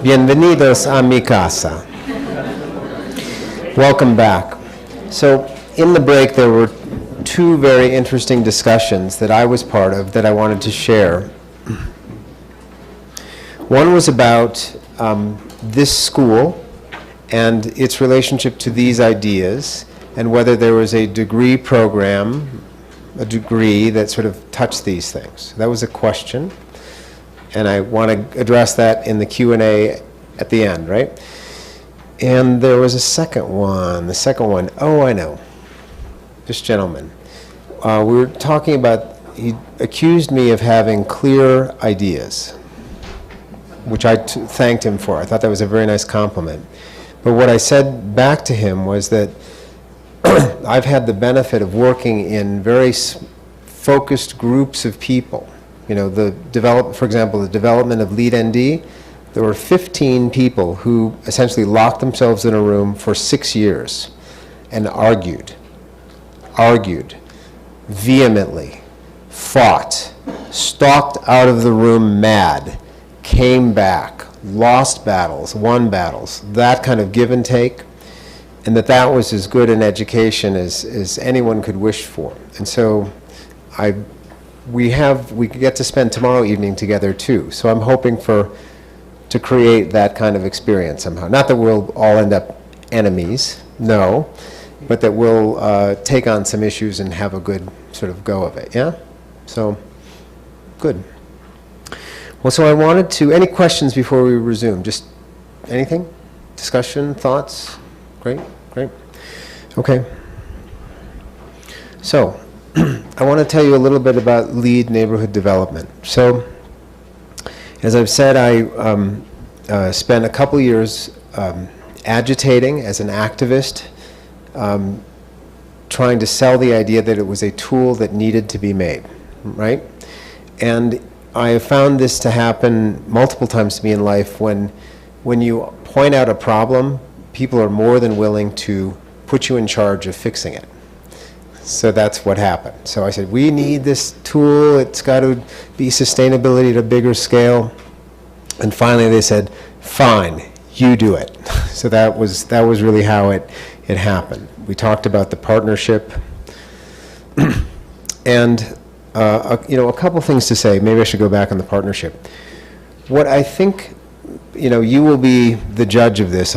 Bienvenidos a mi casa. Welcome back. So in the break there were two very interesting discussions that I was part of that I wanted to share. One was about this school and its relationship to these ideas, and whether there was a degree program, a degree that sort of touched these things. That was a question, and I want to address that in the Q&A at the end, right? And there was a second one. The second one, oh, I know. This gentleman. We were talking about, he accused me of having clear ideas, which I thanked him for. I thought that was a very nice compliment. But what I said back to him was that I've had the benefit of working in very focused groups of people. You know, for example, the development of LeadND, there were 15 people who essentially locked themselves in a room for 6 years and argued vehemently, fought, stalked out of the room mad, came back, lost battles, won battles, that kind of give and take, and that was as good an education as anyone could wish for. And so we get to spend tomorrow evening together too. So I'm hoping to create that kind of experience somehow. Not that we'll all end up enemies, no, but that we'll take on some issues and have a good sort of go of it, yeah? So, good. Well, so I wanted to, any questions before we resume? Just anything? Discussion, thoughts? Great. Okay. So, I want to tell you a little bit about LEAD neighborhood development. So, as I've said, I spent a couple years agitating as an activist, trying to sell the idea that it was a tool that needed to be made, right? And I have found this to happen multiple times to me in life when you point out a problem, people are more than willing to put you in charge of fixing it. So that's what happened. So I said, we need this tool, it's got to be sustainability at a bigger scale. And finally they said, fine, you do it. So that was really how it happened. We talked about the partnership. And a couple things to say. Maybe I should go back on the partnership. What I think, you will be the judge of this.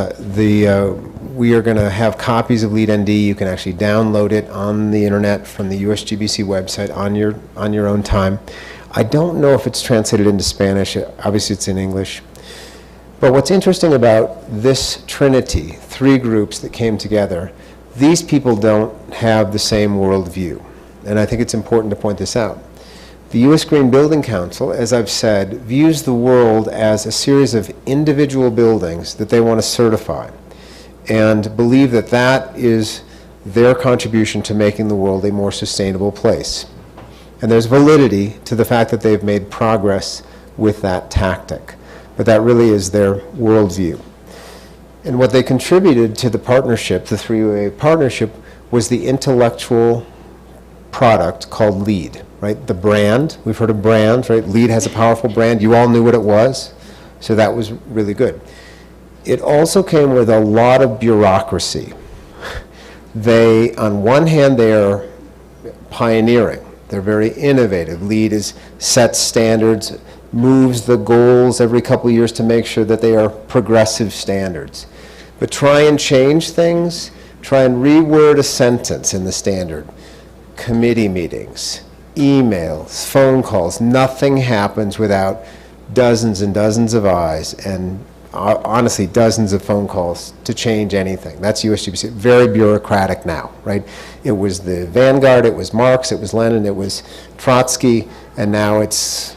We are going to have copies of LeadND. You can actually download it on the internet from the USGBC website on your own time. I don't know if it's translated into Spanish. Obviously, it's in English. But what's interesting about this trinity, three groups that came together, these people don't have the same worldview. And I think it's important to point this out. The U.S. Green Building Council, as I've said, views the world as a series of individual buildings that they want to certify, and believe that is their contribution to making the world a more sustainable place. And there's validity to the fact that they've made progress with that tactic. But that really is their worldview. And what they contributed to the partnership, the three-way partnership, was the intellectual product called LEAD, right? The brand, we've heard of brands, right? LEAD has a powerful brand. You all knew what it was, so that was really good. It also came with a lot of bureaucracy. On one hand, they are pioneering. They're very innovative. LEAD sets standards, moves the goals every couple of years to make sure that they are progressive standards. But try and change things, try and reword a sentence in the standard. Committee meetings, emails, phone calls, nothing happens without dozens and dozens of eyes and honestly dozens of phone calls to change anything. That's USGBC, very bureaucratic now, right? It was the Vanguard, it was Marx, it was Lenin, it was Trotsky, and now it's,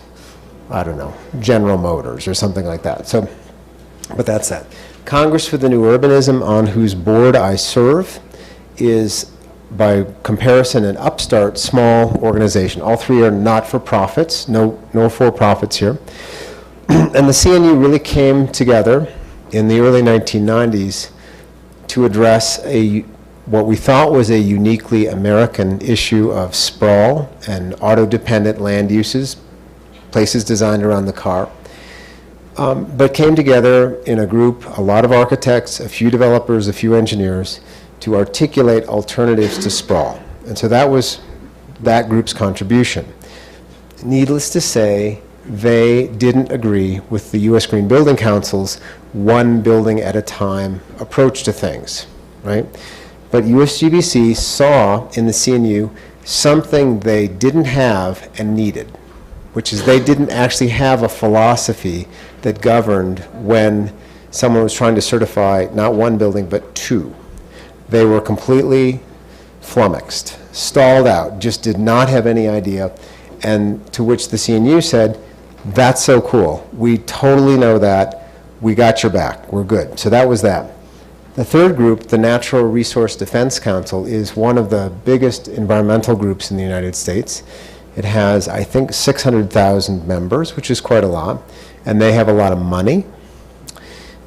I don't know, General Motors or something like that. So, but that's that. Congress for the New Urbanism, on whose board I serve, is by comparison an upstart small organization. All three are not-for-profits, no for-profits here. And the CNU really came together in the early 1990s to address what we thought was a uniquely American issue of sprawl and auto-dependent land uses, places designed around the car. but came together in a group, a lot of architects, a few developers, a few engineers, to articulate alternatives to sprawl. And so that was that group's contribution. Needless to say, they didn't agree with the U.S. Green Building Council's one building at a time approach to things, right? But USGBC saw in the CNU something they didn't have and needed, which is they didn't actually have a philosophy that governed when someone was trying to certify not one building but two. They were completely flummoxed, stalled out, just did not have any idea, and to which the CNU said, that's so cool. We totally know that. We got your back. We're good. So that was that. The third group, the Natural Resource Defense Council, is one of the biggest environmental groups in the United States. It has, I think, 600,000 members, which is quite a lot, and they have a lot of money,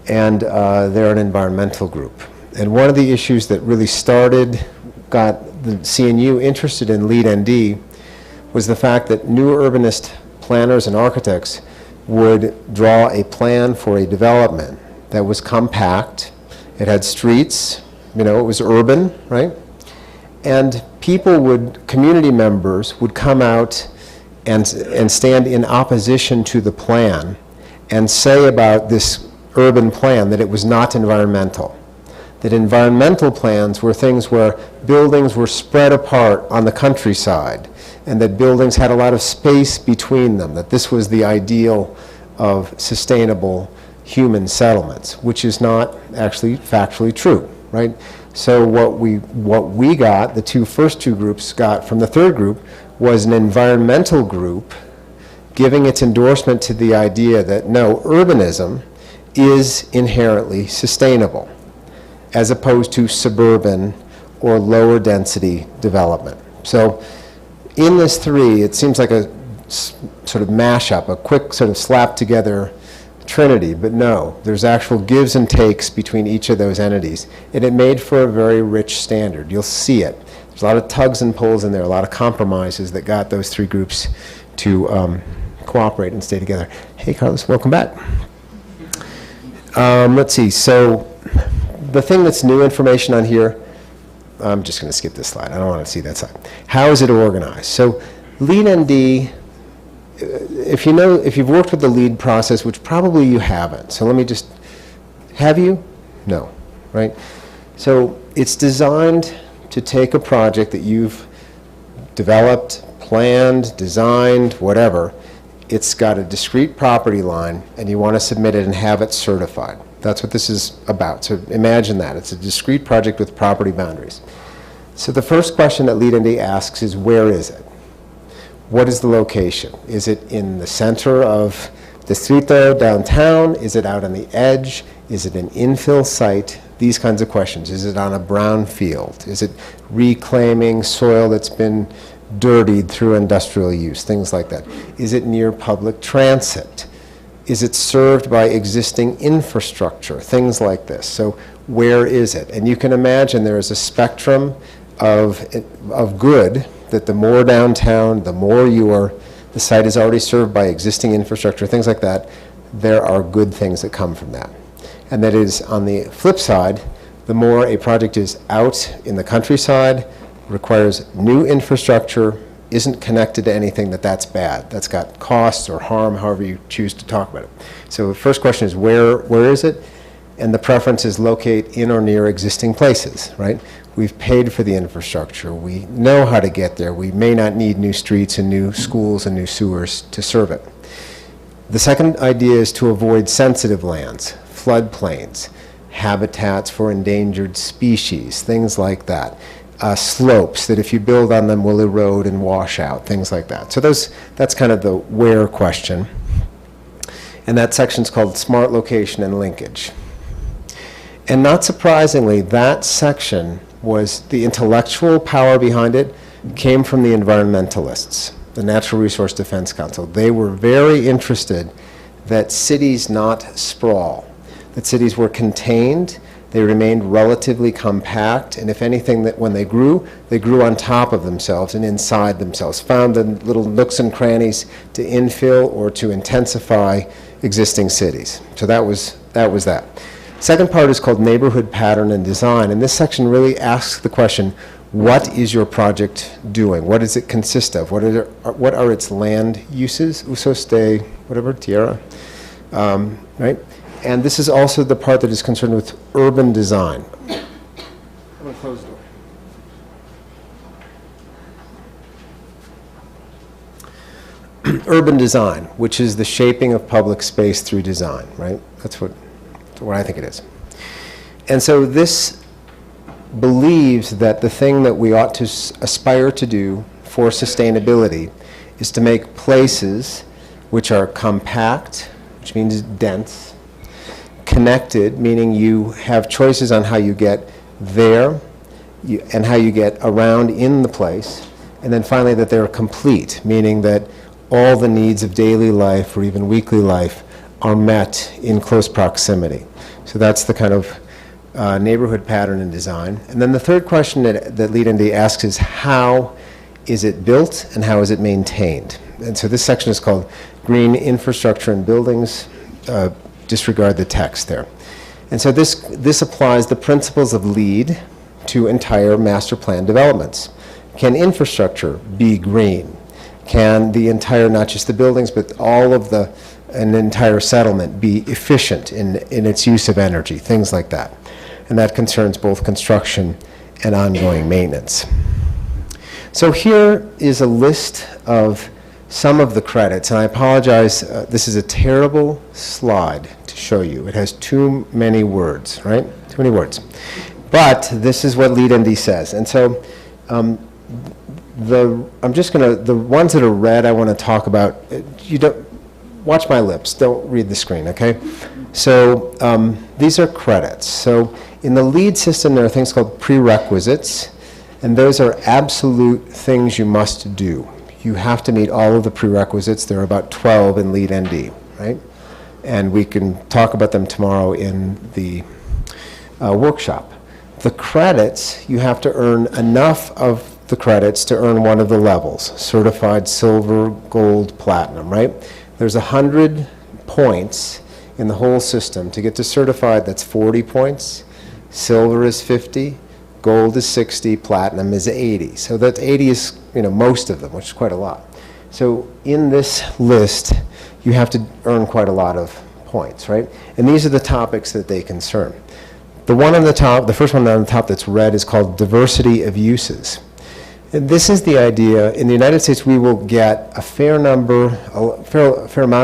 and they're an environmental group. And one of the issues that really got the CNU interested in LEED ND was the fact that new urbanist planners and architects would draw a plan for a development that was compact. It had streets, it was urban, right? And community members would come out and stand in opposition to the plan and say about this urban plan that it was not environmental. That environmental plans were things where buildings were spread apart on the countryside, and that buildings had a lot of space between them, that this was the ideal of sustainable human settlements, which is not actually factually true, right? So what we got, the first two groups got from the third group, was an environmental group giving its endorsement to the idea that no, urbanism is inherently sustainable, as opposed to suburban or lower density development. So in this three, it seems like a sort of mashup, a quick sort of slap together trinity, but no, there's actual gives and takes between each of those entities, and it made for a very rich standard. You'll see it. There's a lot of tugs and pulls in there, a lot of compromises that got those three groups to cooperate and stay together. Hey, Carlos, welcome back. Let's see, so the thing that's new information on here, I'm just going to skip this slide. I don't want to see that slide. How is it organized? So LEED ND, if you've worked with the LEED process, which probably you haven't, so let me just, have you? No, right? So it's designed to take a project that you've developed, planned, designed, whatever. It's got a discrete property line, and you want to submit it and have it certified. That's what this is about. So imagine that. It's a discrete project with property boundaries. So the first question that LEED ND asks is, where is it? What is the location? Is it in the center of Distrito, downtown? Is it out on the edge? Is it an infill site? These kinds of questions. Is it on a brown field? Is it reclaiming soil that's been dirtied through industrial use? Things like that. Is it near public transit? Is it served by existing infrastructure? Things like this. So where is it? And you can imagine there is a spectrum of good, that the more downtown, the more the site is already served by existing infrastructure, things like that, there are good things that come from that. And that is, on the flip side, the more a project is out in the countryside, requires new infrastructure, isn't connected to anything, that's bad. That's got costs or harm, however you choose to talk about it. So the first question is, where is it? And the preference is locate in or near existing places, right? We've paid for the infrastructure. We know how to get there. We may not need new streets and new schools and new sewers to serve it. The second idea is to avoid sensitive lands, floodplains, habitats for endangered species, things like that. Slopes that if you build on them will erode and wash out, things like that. So that's kind of the where question. And that section's called Smart Location and Linkage. And not surprisingly, that section was the intellectual power behind it came from the environmentalists, the Natural Resource Defense Council. They were very interested that cities not sprawl, that cities were contained. They remained relatively compact, and if anything, that when they grew on top of themselves and inside themselves, found the little nooks and crannies to infill or to intensify existing cities. So that was that. Second part is called neighborhood pattern and design, and this section really asks the question, what is your project doing? What does it consist of? What are its land uses? Usos de, whatever, tierra, right? And this is also the part that is concerned with urban design. I'm going to close the door. Urban design, which is the shaping of public space through design, right? That's what I think it is. And so this believes that the thing that we ought to aspire to do for sustainability is to make places which are compact, which means dense, connected, meaning you have choices on how you get there and how you get around in the place, and then finally that they're complete, meaning that all the needs of daily life or even weekly life are met in close proximity. So that's the kind of neighborhood pattern and design. And then the third question that Lead ND asks is, how is it built and how is it maintained? And so this section is called Green Infrastructure and Buildings. Disregard the text there. And so this applies the principles of LEED to entire master plan developments. Can infrastructure be green? Can the entire, not just the buildings, but all of an entire settlement be efficient in its use of energy, things like that. And that concerns both construction and ongoing maintenance. So here is a list of some of the credits, and I apologize, this is a terrible slide to show you. It has too many words, right? Too many words. But this is what Lead ND says. And so the ones that are red I want to talk about, watch my lips, don't read the screen, okay? So these are credits. So in the LEED system, there are things called prerequisites, and those are absolute things you must do. You have to meet all of the prerequisites. There are about 12 in LEED ND, right? And we can talk about them tomorrow in the workshop. The credits, you have to earn enough of the credits to earn one of the levels, certified silver, gold, platinum, right? There's 100 points in the whole system. To get to certified, that's 40 points. Silver is 50, gold is 60, platinum is 80. So that 80 is, most of them, which is quite a lot. So in this list, you have to earn quite a lot of points, right? And these are the topics that they concern. The one on the top, the first one on the top that's red is called diversity of uses. And this is the idea. In the United States, we will get a fair amount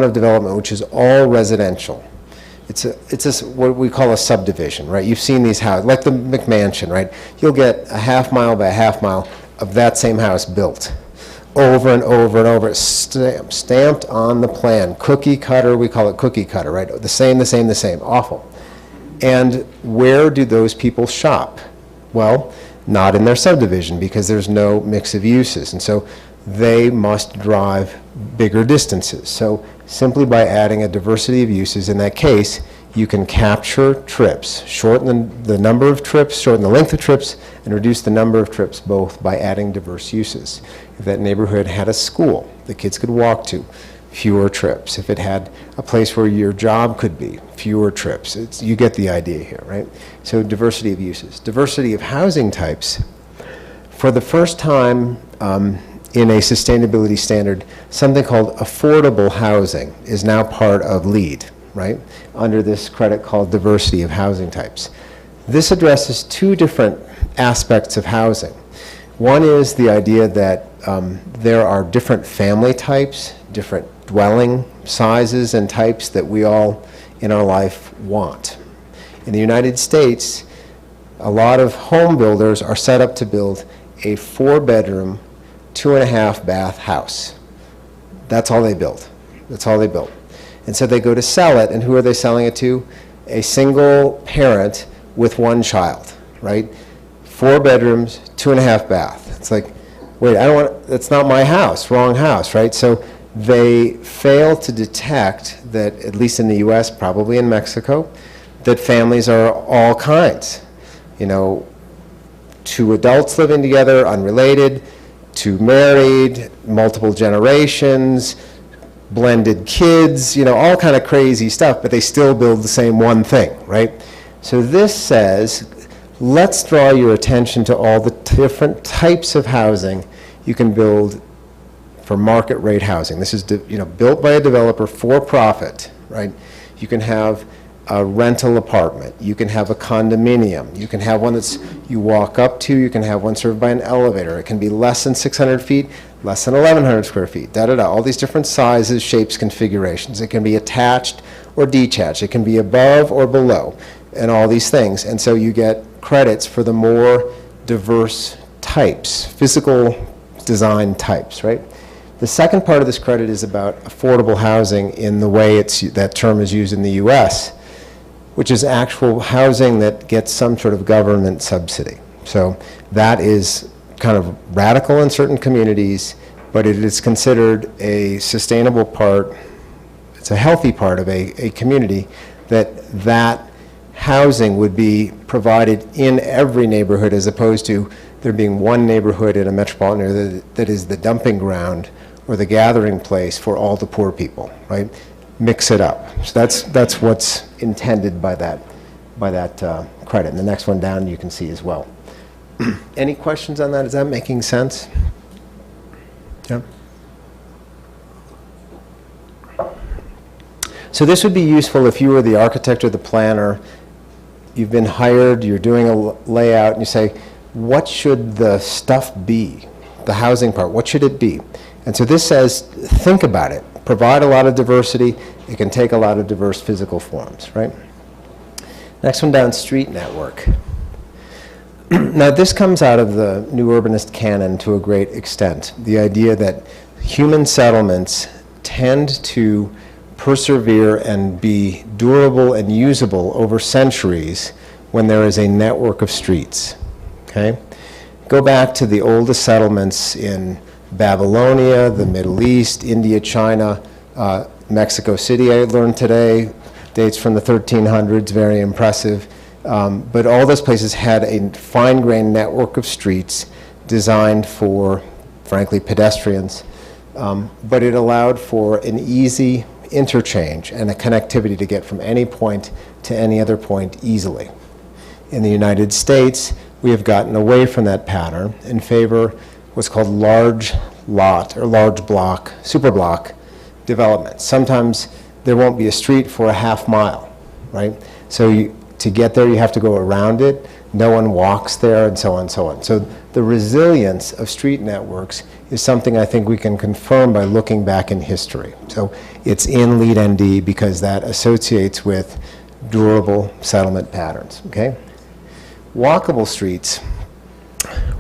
of development, which is all residential. It's what we call a subdivision, right? You've seen these houses, like the McMansion, right? You'll get a half mile by a half mile of that same house built over and over and over, stamped on the plan. Cookie cutter, we call it cookie cutter, right? The same, awful. And where do those people shop? Well, not in their subdivision, because there's no mix of uses, and so they must drive bigger distances. So simply by adding a diversity of uses, in that case, you can capture trips, shorten the number of trips, shorten the length of trips, and reduce the number of trips both by adding diverse uses. If that neighborhood had a school the kids could walk to, fewer trips. If it had a place where your job could be, fewer trips. You get the idea here, right? So diversity of uses. Diversity of housing types. For the first time in a sustainability standard, something called affordable housing is now part of LEED, right? Under this credit called diversity of housing types. This addresses two different aspects of housing. One is the idea that there are different family types, different dwelling sizes and types that we all in our life want. In the United States, a lot of home builders are set up to build a 4-bedroom, 2.5-bath house. That's all they build. That's all they build. And so they go to sell it, and who are they selling it to? A single parent with one child, right? 4 bedrooms, 2.5 bath. It's like, wait, that's not my house, wrong house, right? So they fail to detect that, at least in the US, probably in Mexico, that families are all kinds. 2 adults living together, unrelated, 2 married, multiple generations, blended kids, all kind of crazy stuff, but they still build the same one thing, right? So this says, let's draw your attention to all the different types of housing you can build for market rate housing. This is built by a developer for profit, right? You can have a rental apartment, you can have a condominium, you can have one that's you walk up to, you can have one served by an elevator. It can be less than 600 feet, less than 1,100 square feet, all these different sizes, shapes, configurations. It can be attached or detached. It can be above or below, and all these things. And so you get credits for the more diverse types, physical design types, right? The second part of this credit is about affordable housing in the way that term is used in the US, which is actual housing that gets some sort of government subsidy. So that is kind of radical in certain communities, but it is considered a sustainable part, it's a healthy part of a community that housing would be provided in every neighborhood, as opposed to there being one neighborhood in a metropolitan area that is the dumping ground or the gathering place for all the poor people, right? Mix it up. So that's what's intended by that credit. And the next one down you can see as well. Any questions on that? Is that making sense? Yeah. So this would be useful if you were the architect or the planner. You've been hired, you're doing a layout, and you say, what should the stuff be? The housing part, what should it be? And so this says, think about it. Provide a lot of diversity. It can take a lot of diverse physical forms, right? Next one down, street network. Now this comes out of the New Urbanist canon to a great extent. The idea that human settlements tend to persevere and be durable and usable over centuries when there is a network of streets, okay? Go back to the oldest settlements in Babylonia, the Middle East, India, China, Mexico City, I learned today, dates from the 1300s, very impressive. But all those places had a fine-grained network of streets designed for, frankly, pedestrians. But it allowed for an easy interchange and a connectivity to get from any point to any other point easily. In the United States, we have gotten away from that pattern in favor of what's called large lot or large block, super block development. Sometimes there won't be a street for a half mile, right? So to get there, you have to go around it. No one walks there, and so on and so on. So the resilience of street networks is something I think we can confirm by looking back in history. So it's in Lead ND because that associates with durable settlement patterns, okay? Walkable streets.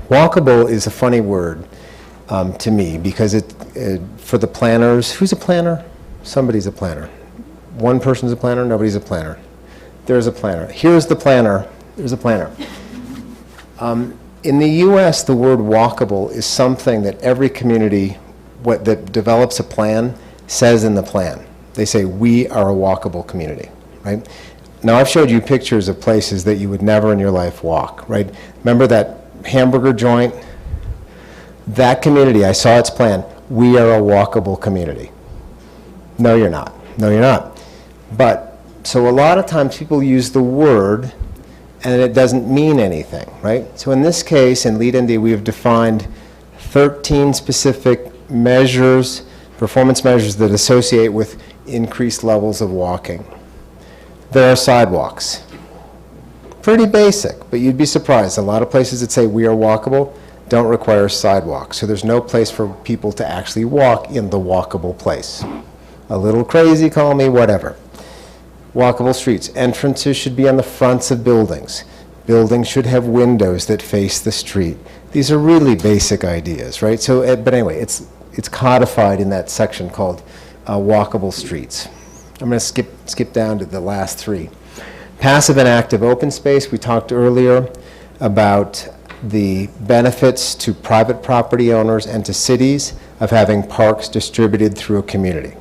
Walkable is a funny word to me because for the planners, who's a planner? Somebody's a planner. One person's a planner, nobody's a planner. There's a planner. Here's the planner. There's a planner. In the US, the word walkable is something that every community that develops a plan says in the plan. They say, we are a walkable community, right? Now, I've showed you pictures of places that you would never in your life walk, right? Remember that hamburger joint? That community, I saw its plan. We are a walkable community. No, you're not. No, you're not. But, so a lot of times people use the word and it doesn't mean anything, right? So in this case, in Lead ND, we have defined 13 specific measures, performance measures that associate with increased levels of walking. There are sidewalks. Pretty basic, but you'd be surprised. A lot of places that say we are walkable don't require sidewalks. So there's no place for people to actually walk in the walkable place. A little crazy, call me, whatever. Walkable streets. Entrances should be on the fronts of buildings. Buildings should have windows that face the street. These are really basic ideas, right? So, but anyway, it's codified in that section called walkable streets. I'm going to skip down to the last three. Passive and active open space. We talked earlier about the benefits to private property owners and to cities of having parks distributed through a community.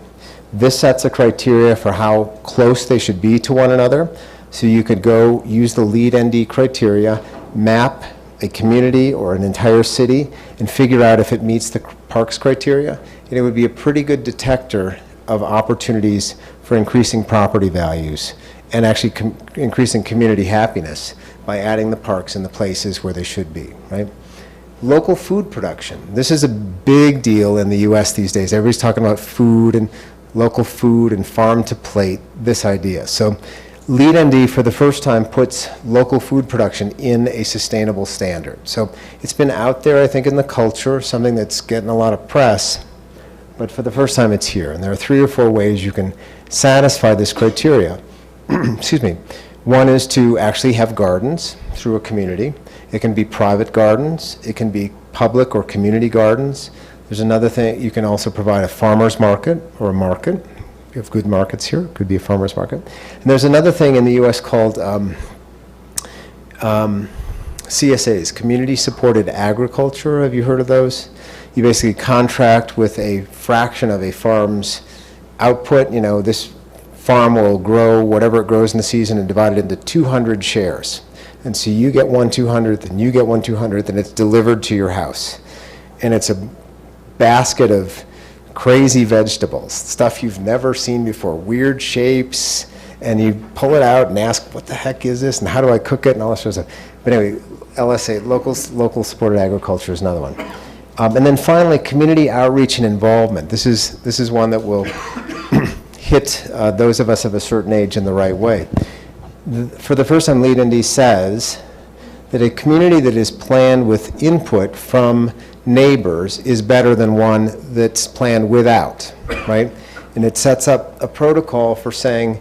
This sets a criteria for how close they should be to one another. So you could go use the Lead ND criteria, map a community or an entire city, and figure out if it meets the parks criteria. And it would be a pretty good detector of opportunities for increasing property values and actually increasing community happiness by adding the parks in the places where they should be, right? Local food production. This is a big deal in the U.S. these days. Everybody's talking about food and local food and farm to plate, this idea. So LEAD-ND for the first time puts local food production in a sustainable standard. So it's been out there, I think, in the culture, something that's getting a lot of press, but for the first time it's here. And there are 3 or 4 ways you can satisfy this criteria. Excuse me. One is to actually have gardens through a community. It can be private gardens. It can be public or community gardens. There's another thing, you can also provide a farmer's market or a market. We have good markets here. It could be a farmer's market. And there's another thing in the U.S. called CSAs, Community Supported Agriculture. Have you heard of those? You basically contract with a fraction of a farm's output. You know, this farm will grow whatever it grows in the season and divide it into 200 shares. And so you get 1/200th and you get 1/200th, and it's delivered to your house. And it's a basket of crazy vegetables, stuff you've never seen before, weird shapes, and you pull it out and ask, what the heck is this, and how do I cook it, and all this sort of stuff. But anyway, LSA, local supported agriculture is another one. And then finally, community outreach and involvement. This is one that will hit those of us of a certain age in the right way. For the first time, LEAD-ND says that a community that is planned with input from neighbors is better than one that's planned without, right? And it sets up a protocol for saying,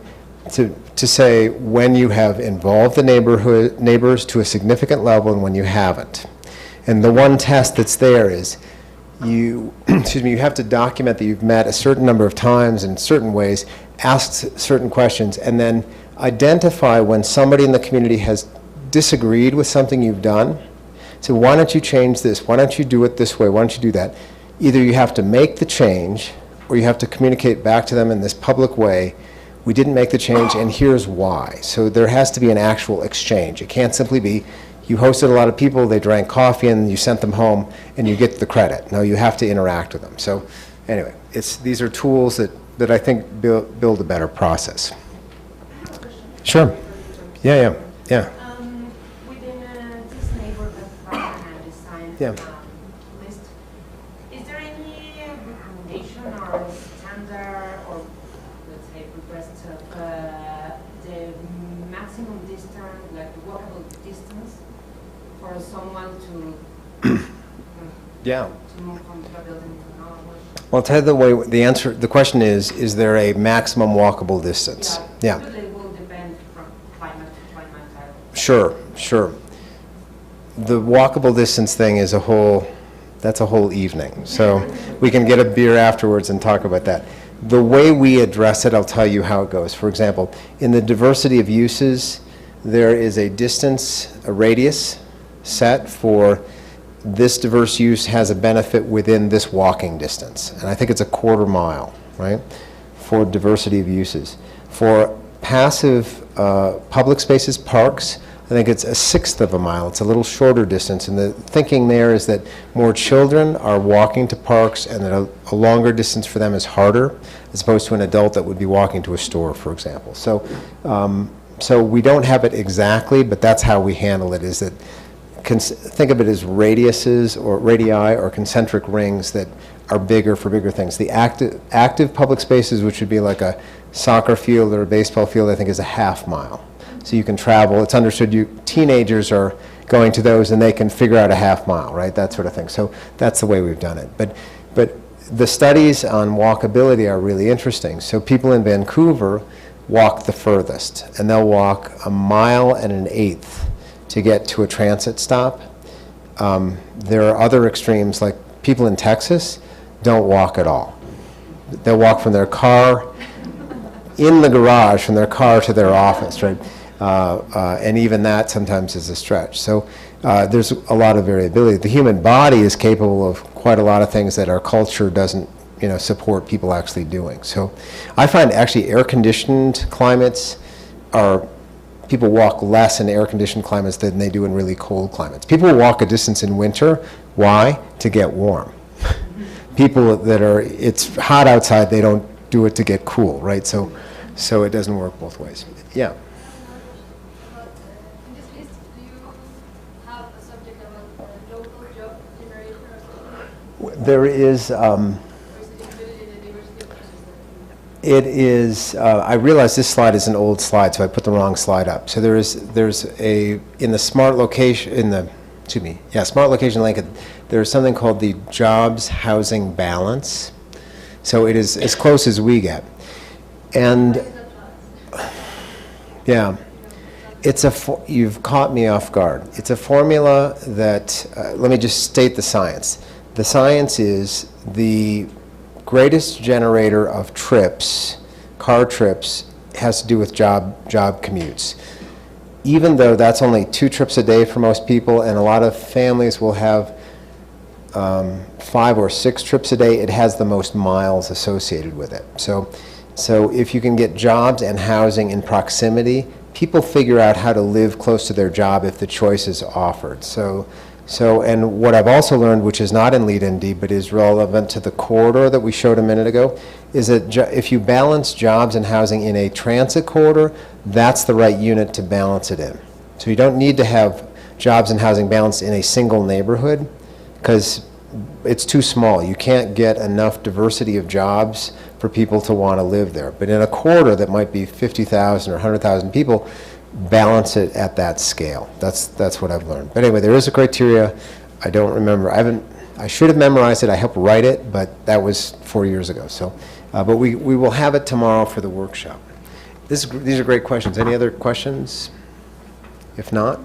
to say when you have involved the neighbors to a significant level and when you haven't. And the one test that's there is you have to document that you've met a certain number of times in certain ways, asked certain questions, and then identify when somebody in the community has disagreed with something you've done. So why don't you change this? Why don't you do it this way? Why don't you do that? Either you have to make the change or you have to communicate back to them in this public way, we didn't make the change and here's why. So there has to be an actual exchange. It can't simply be you hosted a lot of people, they drank coffee and you sent them home and you get the credit. No, you have to interact with them. So anyway, these are tools that I think build a better process. Sure. Yeah. Within this neighborhood plan and design list, is there any recommendation or standard or, let's say, request of the maximum distance, like the walkable distance, for someone to to move from the building to another one? Well, I'll tell you the question is there a maximum walkable distance? Yeah. It will depend from climate to climate. Sure. The walkable distance thing is that's a whole evening. So we can get a beer afterwards and talk about that. The way we address it, I'll tell you how it goes. For example, in the diversity of uses, there is a distance, a radius set for this diverse use has a benefit within this walking distance. And I think it's a 1/4 mile, right, for diversity of uses. For passive public spaces, parks, I think it's a 1/6 of a mile. It's a little shorter distance. And the thinking there is that more children are walking to parks and that a longer distance for them is harder as opposed to an adult that would be walking to a store, for example. So we don't have it exactly, but that's how we handle it, is that think of it as radiuses or radii or concentric rings that are bigger for bigger things. The active public spaces, which would be like a soccer field or a baseball field, I think is a 1/2 mile. So you can travel. It's understood teenagers are going to those and they can figure out a 1/2 mile, right? That sort of thing. So that's the way we've done it. But the studies on walkability are really interesting. So people in Vancouver walk the furthest, and they'll walk 1.1 miles to get to a transit stop. There are other extremes, like people in Texas don't walk at all. They'll walk from their car in the garage, from their car to their office, right? And even that sometimes is a stretch. So there's a lot of variability. The human body is capable of quite a lot of things that our culture doesn't support people actually doing. So I find actually air-conditioned climates people walk less in air-conditioned climates than they do in really cold climates. People walk a distance in winter. Why? To get warm. People that it's hot outside, they don't do it to get cool, right? So it doesn't work both ways. Yeah. In this list, do you have a subject about local job generation or something? There is. Or is it included in the diversity of process? It is, I realize this slide is an old slide, so I put the wrong slide up. So there's a, in the smart location, smart location link, there's something called the jobs housing balance. So it is as close as we get. And, yeah, it's you've caught me off guard. It's a formula that, let me just state the science. The science is the greatest generator of trips, car trips, has to do with job commutes. Even though that's only 2 trips a day for most people, and a lot of families will have 5 or 6 trips a day, it has the most miles associated with it. So if you can get jobs and housing in proximity, people figure out how to live close to their job if the choice is offered. And what I've also learned, which is not in Lead ND, but is relevant to the corridor that we showed a minute ago, is that if you balance jobs and housing in a transit corridor, that's the right unit to balance it in. So you don't need to have jobs and housing balanced in a single neighborhood, because it's too small. You can't get enough diversity of jobs for people to want to live there. But in a corridor that might be 50,000 or 100,000 people, balance it at that scale. That's what I've learned. But anyway, there is a criteria. I don't remember. I should have memorized it. I helped write it, but that was 4 years ago. So, but we will have it tomorrow for the workshop. These are great questions. Any other questions? If not,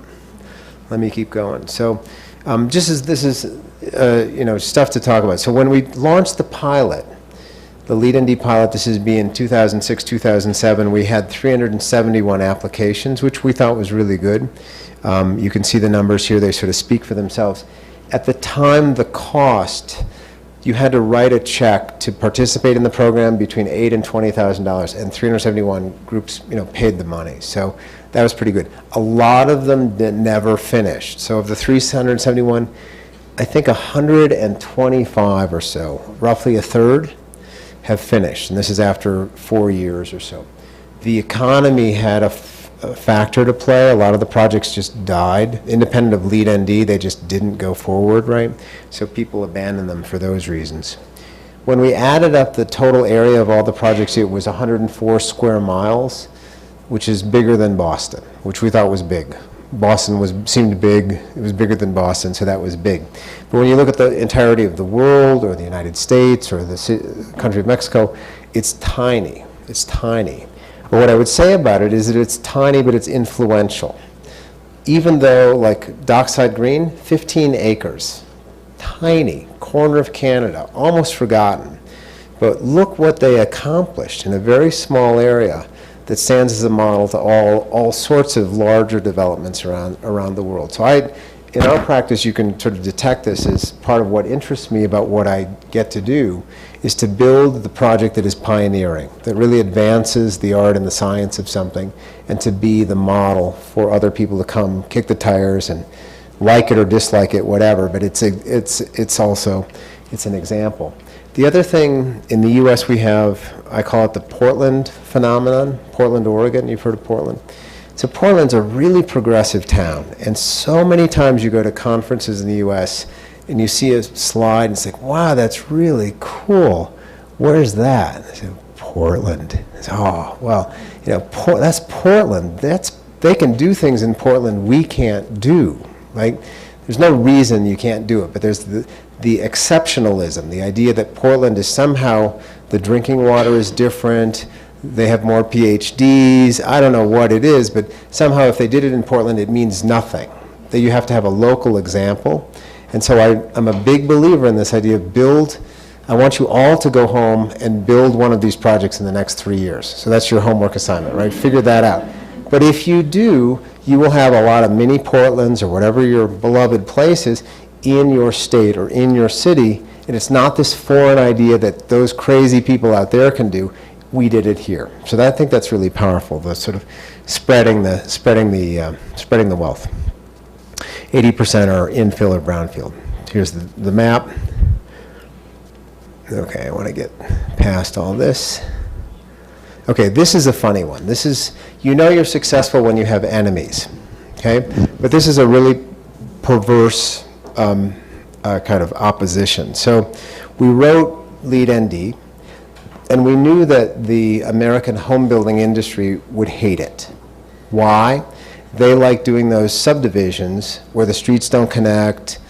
let me keep going. So, just as this is stuff to talk about. So when we launched the pilot, the Lead ND pilot, this is in 2006, 2007, we had 371 applications, which we thought was really good. You can see the numbers here, they sort of speak for themselves. At the time, the cost, you had to write a check to participate in the program between $8,000 and $20,000, and 371 groups, paid the money. So that was pretty good. A lot of them never finished. So of the 371, I think 125 or so, roughly a third, have finished, and this is after 4 years or so. The economy had a factor to play. A lot of the projects just died. Independent of Lead ND, they just didn't go forward, right? So people abandoned them for those reasons. When we added up the total area of all the projects, it was 104 square miles, which is bigger than Boston, which we thought was big. Boston seemed big. It was bigger than Boston, so that was big. But when you look at the entirety of the world, or the United States, or the country of Mexico, it's tiny. It's tiny. But what I would say about it is that it's tiny, but it's influential. Even though, like Dockside Green, 15 acres, tiny, corner of Canada, almost forgotten. But look what they accomplished in a very small area that stands as a model to all sorts of larger developments around the world. So in our practice, you can sort of detect this as part of what interests me about what I get to do, is to build the project that is pioneering, that really advances the art and the science of something, and to be the model for other people to come kick the tires and like it or dislike it, whatever, but it's an example. The other thing in the U.S. we have, I call it the Portland phenomenon, Portland, Oregon. You've heard of Portland? So Portland's a really progressive town, and so many times you go to conferences in the U.S. and you see a slide and it's like, wow, that's really cool. Where's that? I say, Portland. Say, oh, well, that's Portland. They can do things in Portland we can't do. Like, there's no reason you can't do it, but there's the exceptionalism, the idea that Portland is somehow, the drinking water is different, they have more PhDs, I don't know what it is, but somehow if they did it in Portland, it means nothing. That you have to have a local example. And so I'm a big believer in this idea of I want you all to go home and build one of these projects in the next 3 years. So that's your homework assignment, right? Figure that out. But if you do, you will have a lot of mini Portlands or whatever your beloved place is in your state or in your city, and it's not this foreign idea that those crazy people out there can do. We did it here. So I think that's really powerful, the sort of spreading the wealth. 80% are infill or brownfield. Here's the map. Okay, I want to get past all this. Okay, this is a funny one. This is, you know you're successful when you have enemies, okay? But this is a really perverse kind of opposition. So we wrote Lead ND, and we knew that the American home building industry would hate it. Why? They like doing those subdivisions where the streets don't connect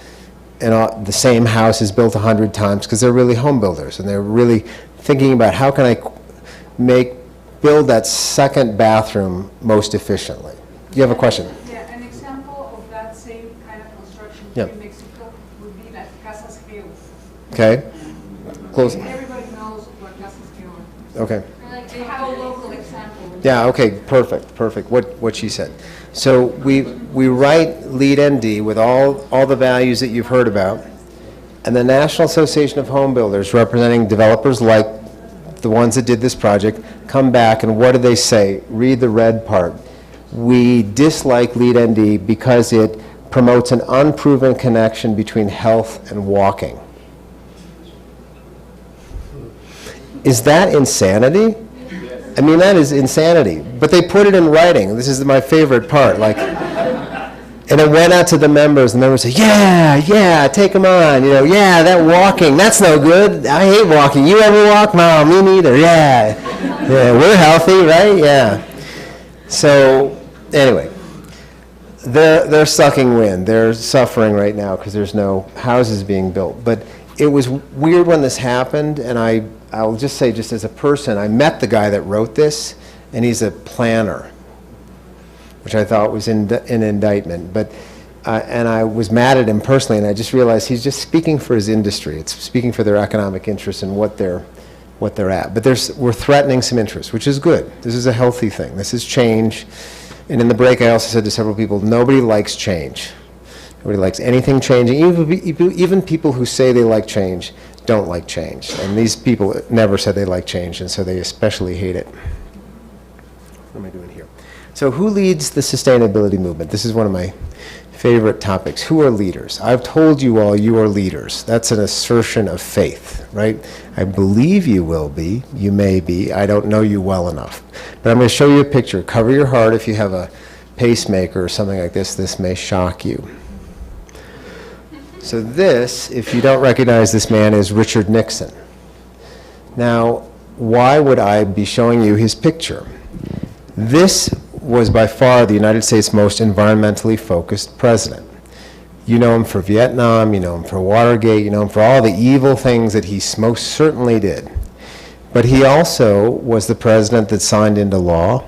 and the same house is built 100 times because they're really home builders and they're really thinking about how can I build that second bathroom most efficiently. You have a question? Yeah, an example of that same kind of construction Yeah. in Mexico would be like Casas Geo. Okay. Close. Everybody knows what Casas Geo is. Okay. Like They have a local example. Yeah, okay, perfect, what she said. So we write Lead ND with all the values that you've heard about, and the National Association of Home Builders, representing developers like the ones that did this project, come back, and what do they say? Read the red part. We dislike Lead ND because it promotes an unproven connection between health and walking. Is that insanity? I mean, that is insanity. But they put it in writing. This is my favorite part. Like, and it went out to the members. The members said, yeah, take them on. You know, yeah, that walking, that's no good. I hate walking. You ever walk? No, me neither. Yeah, we're healthy, right? Yeah. So, anyway, they're sucking wind. They're suffering right now because there's no houses being built. But it was weird when this happened, and I'll just say, just as a person, I met the guy that wrote this, and he's a planner, which I thought was an indictment. But and I was mad at him personally, and I just realized he's just speaking for his industry. It's speaking for their economic interests and what they're at. But we're threatening some interests, which is good. This is a healthy thing. This is change. And in the break, I also said to several people, nobody likes change. Nobody likes anything changing. Even people who say they like change don't like change. And these people never said they like change, and so they especially hate it. What am I doing here? So who leads the sustainability movement? This is one of my favorite topics. Who are leaders? I've told you all you are leaders. That's an assertion of faith, right? I believe you will be. You may be. I don't know you well enough. But I'm going to show you a picture. Cover your heart if you have a pacemaker or something like this. This may shock you. So this, if you don't recognize this man, is Richard Nixon. Now, why would I be showing you his picture? This was by far the United States' most environmentally focused president. You know him for Vietnam, you know him for Watergate, you know him for all the evil things that he most certainly did. But he also was the president that signed into law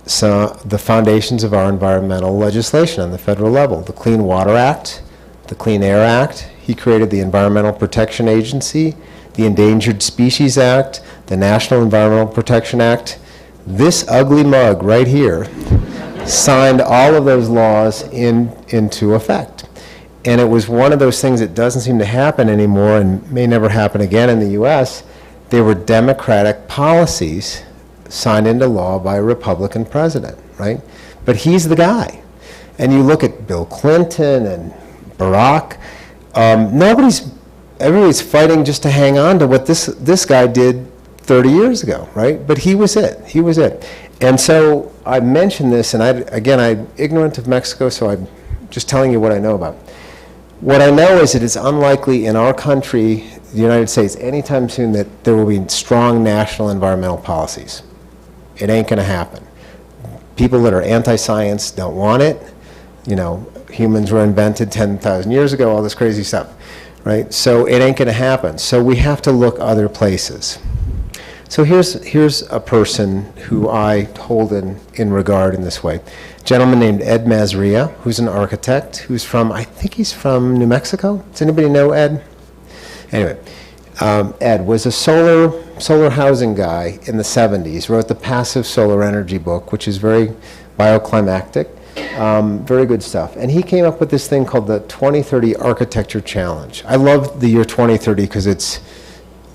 the foundations of our environmental legislation on the federal level. The Clean Water Act, the Clean Air Act. He created the Environmental Protection Agency, the Endangered Species Act, the National Environmental Protection Act. This ugly mug right here signed all of those laws into effect. And it was one of those things that doesn't seem to happen anymore and may never happen again in the US. They were democratic policies signed into law by a Republican president, right? But he's the guy. And you look at Bill Clinton and Barack, everybody's fighting just to hang on to what this guy did 30 years ago, right? But he was it. And so I mentioned this, and I'm ignorant of Mexico, so I'm just telling you what I know about. What I know is that it's unlikely in our country, the United States, anytime soon that there will be strong national environmental policies. It ain't gonna happen. People that are anti-science don't want it. You know, humans were invented 10,000 years ago, all this crazy stuff, right? So it ain't gonna happen. So we have to look other places. So here's a person who I hold in regard in this way. A gentleman named Ed Mazria, who's an architect, who's from, I think he's from New Mexico. Does anybody know Ed? Anyway, Ed was a solar housing guy in the 70s, wrote the Passive Solar Energy book, which is very bioclimactic, very good stuff. And he came up with this thing called the 2030 Architecture Challenge. I love the year 2030 because it's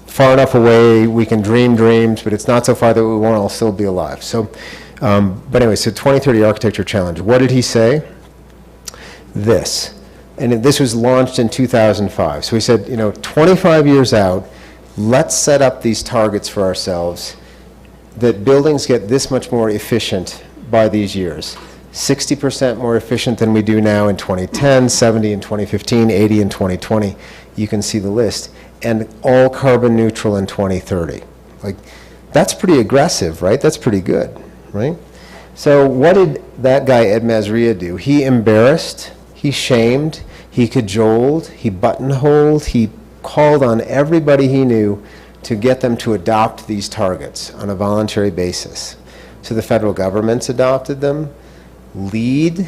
far enough away, we can dream dreams, but it's not so far that we won't all still be alive. So, but anyway, so 2030 Architecture Challenge. What did he say? This. And this was launched in 2005. So he said, 25 years out, let's set up these targets for ourselves. that buildings get this much more efficient by these years. 60% more efficient than we do now in 2010, 70 in 2015, 80 in 2020. You can see the list. And all carbon neutral in 2030. Like, that's pretty aggressive, right? That's pretty good, right? So what did that guy, Ed Masria, do? He embarrassed, he shamed, he cajoled, he buttonholed, he called on everybody he knew to get them to adopt these targets on a voluntary basis. So the federal government's adopted them. LEED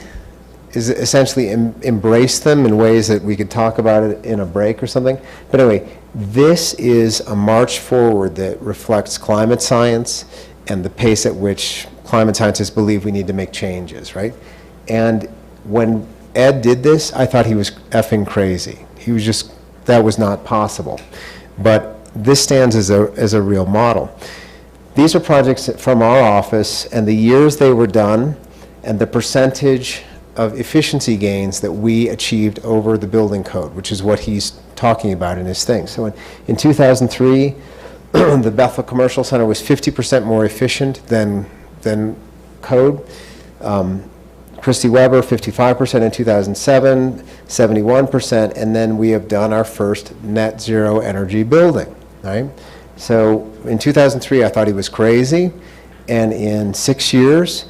is essentially embrace them in ways that we could talk about it in a break or something. But anyway, this is a march forward that reflects climate science and the pace at which climate scientists believe we need to make changes, right? And when Ed did this, I thought he was effing crazy. He was just, that was not possible. But this stands as a real model. These are projects from our office, and the years they were done, and the percentage of efficiency gains that we achieved over the building code, which is what he's talking about in his thing. So in 2003, the Bethel Commercial Center was 50% more efficient than code. Christie Weber, 55% in 2007, 71%, and then we have done our first net zero energy building, right? So in 2003, I thought he was crazy, and in 6 years,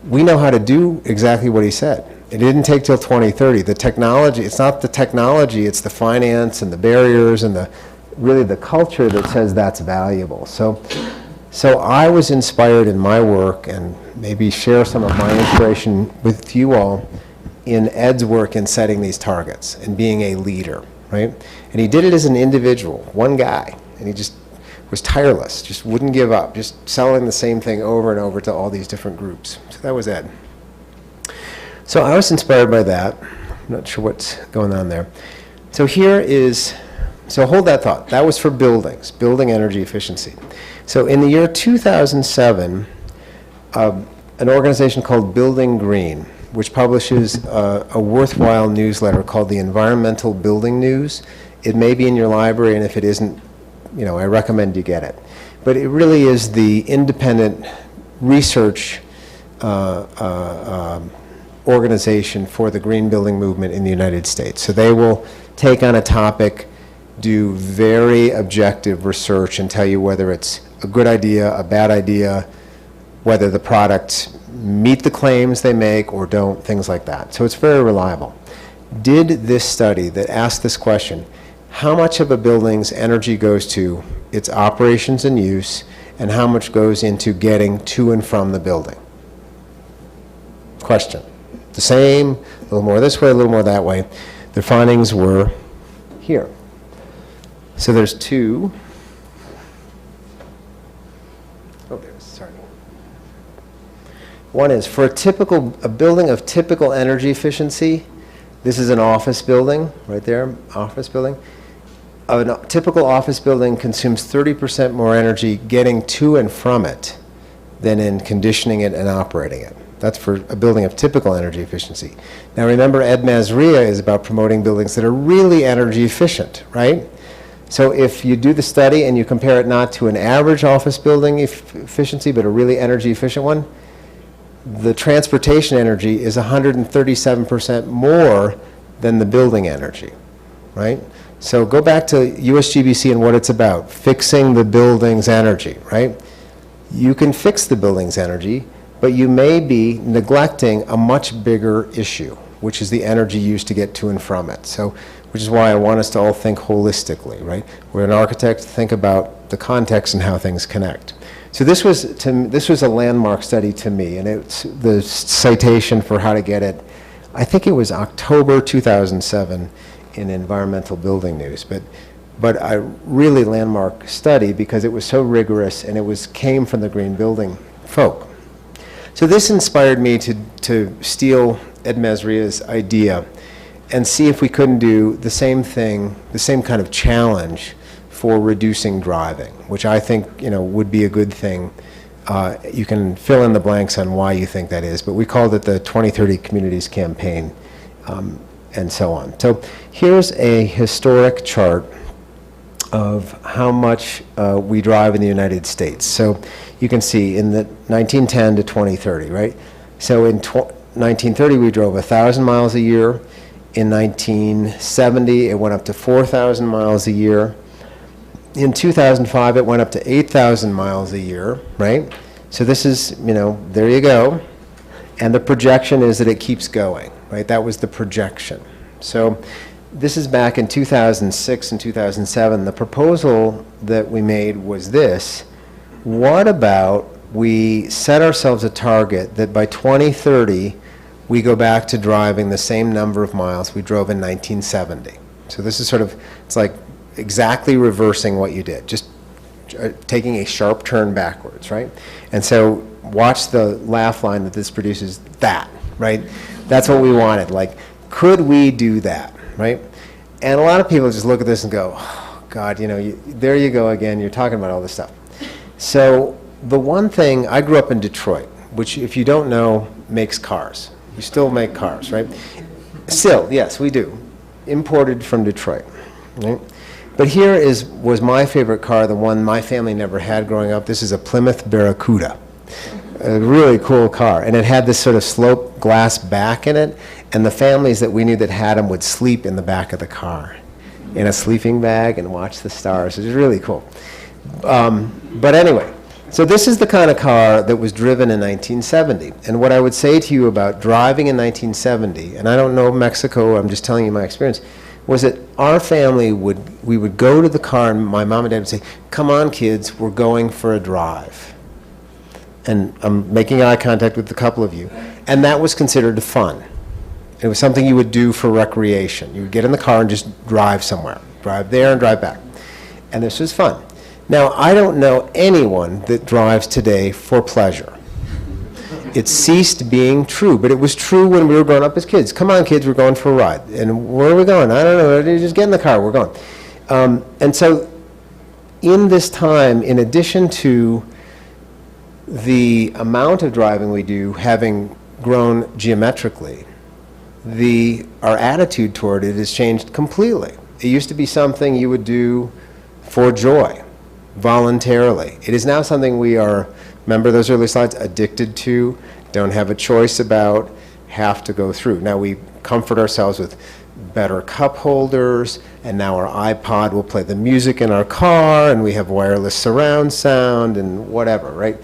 we know how to do exactly what he said. It didn't take till 2030. The technology, it's not the technology, it's the finance and the barriers and really the culture that says that's valuable. So I was inspired in my work, and maybe share some of my inspiration with you all in Ed's work in setting these targets and being a leader, right? And he did it as an individual, one guy, and he just was tireless, just wouldn't give up, just selling the same thing over and over to all these different groups. So that was Ed. So I was inspired by that. I'm not sure what's going on there. So so hold that thought. That was for buildings, building energy efficiency. So in the year 2007, an organization called Building Green, which publishes a worthwhile newsletter called the Environmental Building News. It may be in your library, and if it isn't, I recommend you get it. But it really is the independent research organization for the green building movement in the United States. So they will take on a topic, do very objective research, and tell you whether it's a good idea, a bad idea, whether the products meet the claims they make or don't, things like that. So it's very reliable. Did this study that asked this question, how much of a building's energy goes to its operations and use, and how much goes into getting to and from the building? Question. The same, a little more this way, a little more that way. The findings were here. So there's two. Oh, sorry. One is for a building of typical energy efficiency. This is an office building, right there, office building. A typical office building consumes 30% more energy getting to and from it than in conditioning it and operating it. That's for a building of typical energy efficiency. Now remember, Ed Masria is about promoting buildings that are really energy efficient, right? So if you do the study and you compare it not to an average office building efficiency, but a really energy efficient one, the transportation energy is 137% more than the building energy, right? So go back to USGBC and what it's about, fixing the building's energy, right? You can fix the building's energy, but you may be neglecting a much bigger issue, which is the energy used to get to and from it. So, which is why I want us to all think holistically, right? We're an architect, think about the context and how things connect. So this was a landmark study to me, and it's the citation for how to get it. I think it was October 2007 in Environmental Building News, but a really landmark study because it was so rigorous and it came from the green building folk. So this inspired me to steal Ed Masria's idea and see if we couldn't do the same thing, the same kind of challenge for reducing driving, which I think would be a good thing. You can fill in the blanks on why you think that is, but we called it the 2030 Communities Campaign, and so on. So here's a historic chart of how much we drive in the United States. So you can see in the 1910 to 2030, right? So in 1930, we drove 1,000 miles a year. In 1970, it went up to 4,000 miles a year. In 2005, it went up to 8,000 miles a year, right? So this is, there you go. And the projection is that it keeps going, right? That was the projection. So this is back in 2006 and 2007. The proposal that we made was this: what about we set ourselves a target that by 2030, we go back to driving the same number of miles we drove in 1970. So this is sort of, it's like exactly reversing what you did, just taking a sharp turn backwards, right? And so watch the laugh line that this produces, that, right? That's what we wanted. Like, could we do that, right? And a lot of people just look at this and go, oh, God, there you go again, you're talking about all this stuff. So the one thing, I grew up in Detroit, which, if you don't know, makes cars. We still make cars, right? Still, yes, we do. Imported from Detroit, right? But here was my favorite car, the one my family never had growing up. This is a Plymouth Barracuda, a really cool car. And it had this sort of sloped glass back in it, and the families that we knew that had them would sleep in the back of the car in a sleeping bag and watch the stars. It was really cool. But anyway, so this is the kind of car that was driven in 1970. And what I would say to you about driving in 1970, and I don't know Mexico, I'm just telling you my experience, was that our family we would go to the car, and my mom and dad would say, come on kids, we're going for a drive. And I'm making eye contact with a couple of you. And that was considered fun. It was something you would do for recreation. You would get in the car and just drive somewhere. Drive there and drive back. And this was fun. Now, I don't know anyone that drives today for pleasure. It ceased being true, but it was true when we were growing up as kids. Come on, kids, we're going for a ride. And where are we going? I don't know. Just get in the car. We're going. And so in this time, in addition to the amount of driving we do having grown geometrically, our attitude toward it has changed completely. It used to be something you would do for joy, voluntarily. It is now something we are, remember those early slides, addicted to, don't have a choice about, have to go through. Now we comfort ourselves with better cup holders, and now our iPod will play the music in our car, and we have wireless surround sound and whatever, right?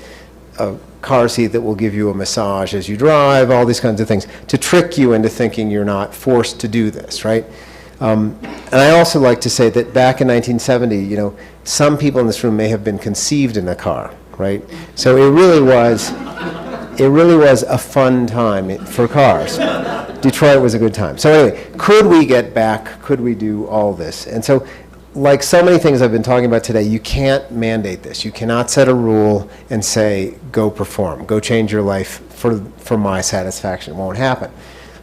A car seat that will give you a massage as you drive, all these kinds of things, to trick you into thinking you're not forced to do this, right? And I also like to say that back in 1970, some people in this room may have been conceived in a car, right? So it really was a fun time for cars. Detroit was a good time. So anyway, could we get back? Could we do all this? And so, like so many things I've been talking about today, you can't mandate this. You cannot set a rule and say, go perform, go change your life for my satisfaction. It won't happen,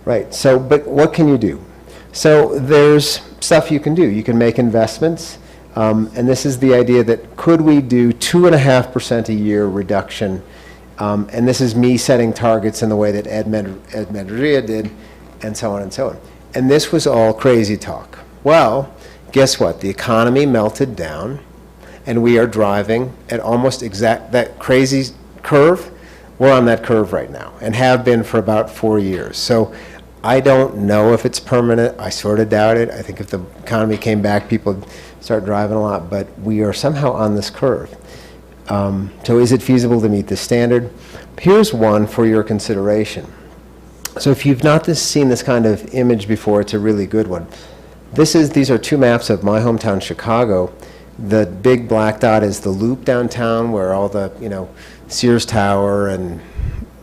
right? So, but what can you do? So there's stuff you can do. You can make investments, and this is the idea that could we do 2.5% a year reduction, and this is me setting targets in the way that Ed Medria did, and so on and so on. And this was all crazy talk. Well, guess what? The economy melted down, and we are driving at almost that crazy curve. We're on that curve right now, and have been for about 4 years. So I don't know if it's permanent. I sort of doubt it. I think if the economy came back, people would start driving a lot, but we are somehow on this curve. So is it feasible to meet this standard? Here's one for your consideration. So if you've not seen this kind of image before, it's a really good one. These are two maps of my hometown, Chicago. The big black dot is the Loop downtown, where all the, Sears Tower and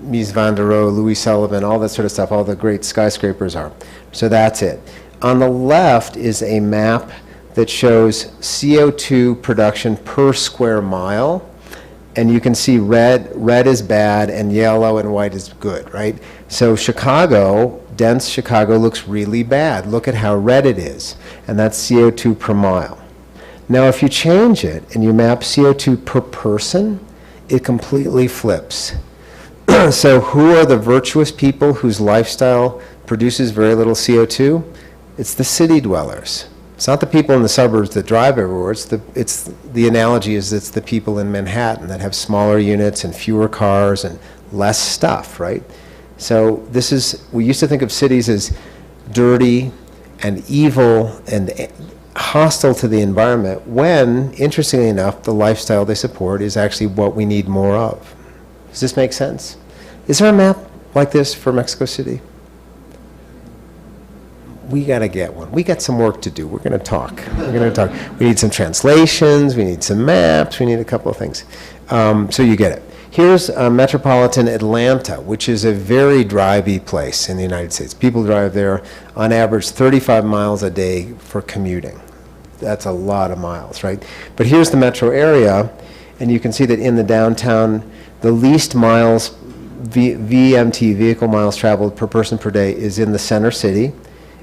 Mies van der Rohe, Louis Sullivan, all that sort of stuff, all the great skyscrapers are. So that's it. On the left is a map that shows CO2 production per square mile. And you can see red is bad, and yellow and white is good, right? So Chicago, dense Chicago, looks really bad. Look at how red it is, and that's CO2 per mile. Now, if you change it and you map CO2 per person, it completely flips. So who are the virtuous people whose lifestyle produces very little CO2? It's the city dwellers. It's not the people in the suburbs that drive everywhere. The analogy is it's the people in Manhattan that have smaller units and fewer cars and less stuff, right? So we used to think of cities as dirty and evil and hostile to the environment when, interestingly enough, the lifestyle they support is actually what we need more of. Does this make sense? Is there a map like this for Mexico City? We got to get one. We got some work to do. We're going to talk. We need some translations. We need some maps. We need a couple of things. So you get it. Here's metropolitan Atlanta, which is a very drivey place in the United States. People drive there on average 35 miles a day for commuting. That's a lot of miles, right? But here's the metro area, and you can see that in the downtown, the least miles, VMT, vehicle miles traveled per person per day, is in the center city.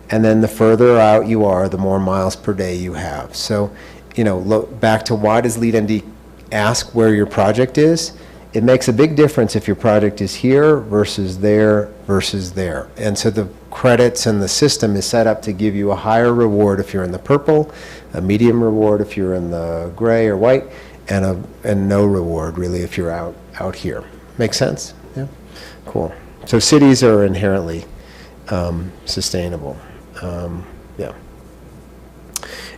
And then the further out you are, the more miles per day you have. So, back to why does LeadMD ask where your project is? It makes a big difference if your project is here versus there versus there. And so the credits and the system is set up to give you a higher reward if you're in the purple, a medium reward if you're in the gray or white, and no reward really if you're out here. Make sense? Yeah? Cool. So cities are inherently sustainable. Yeah.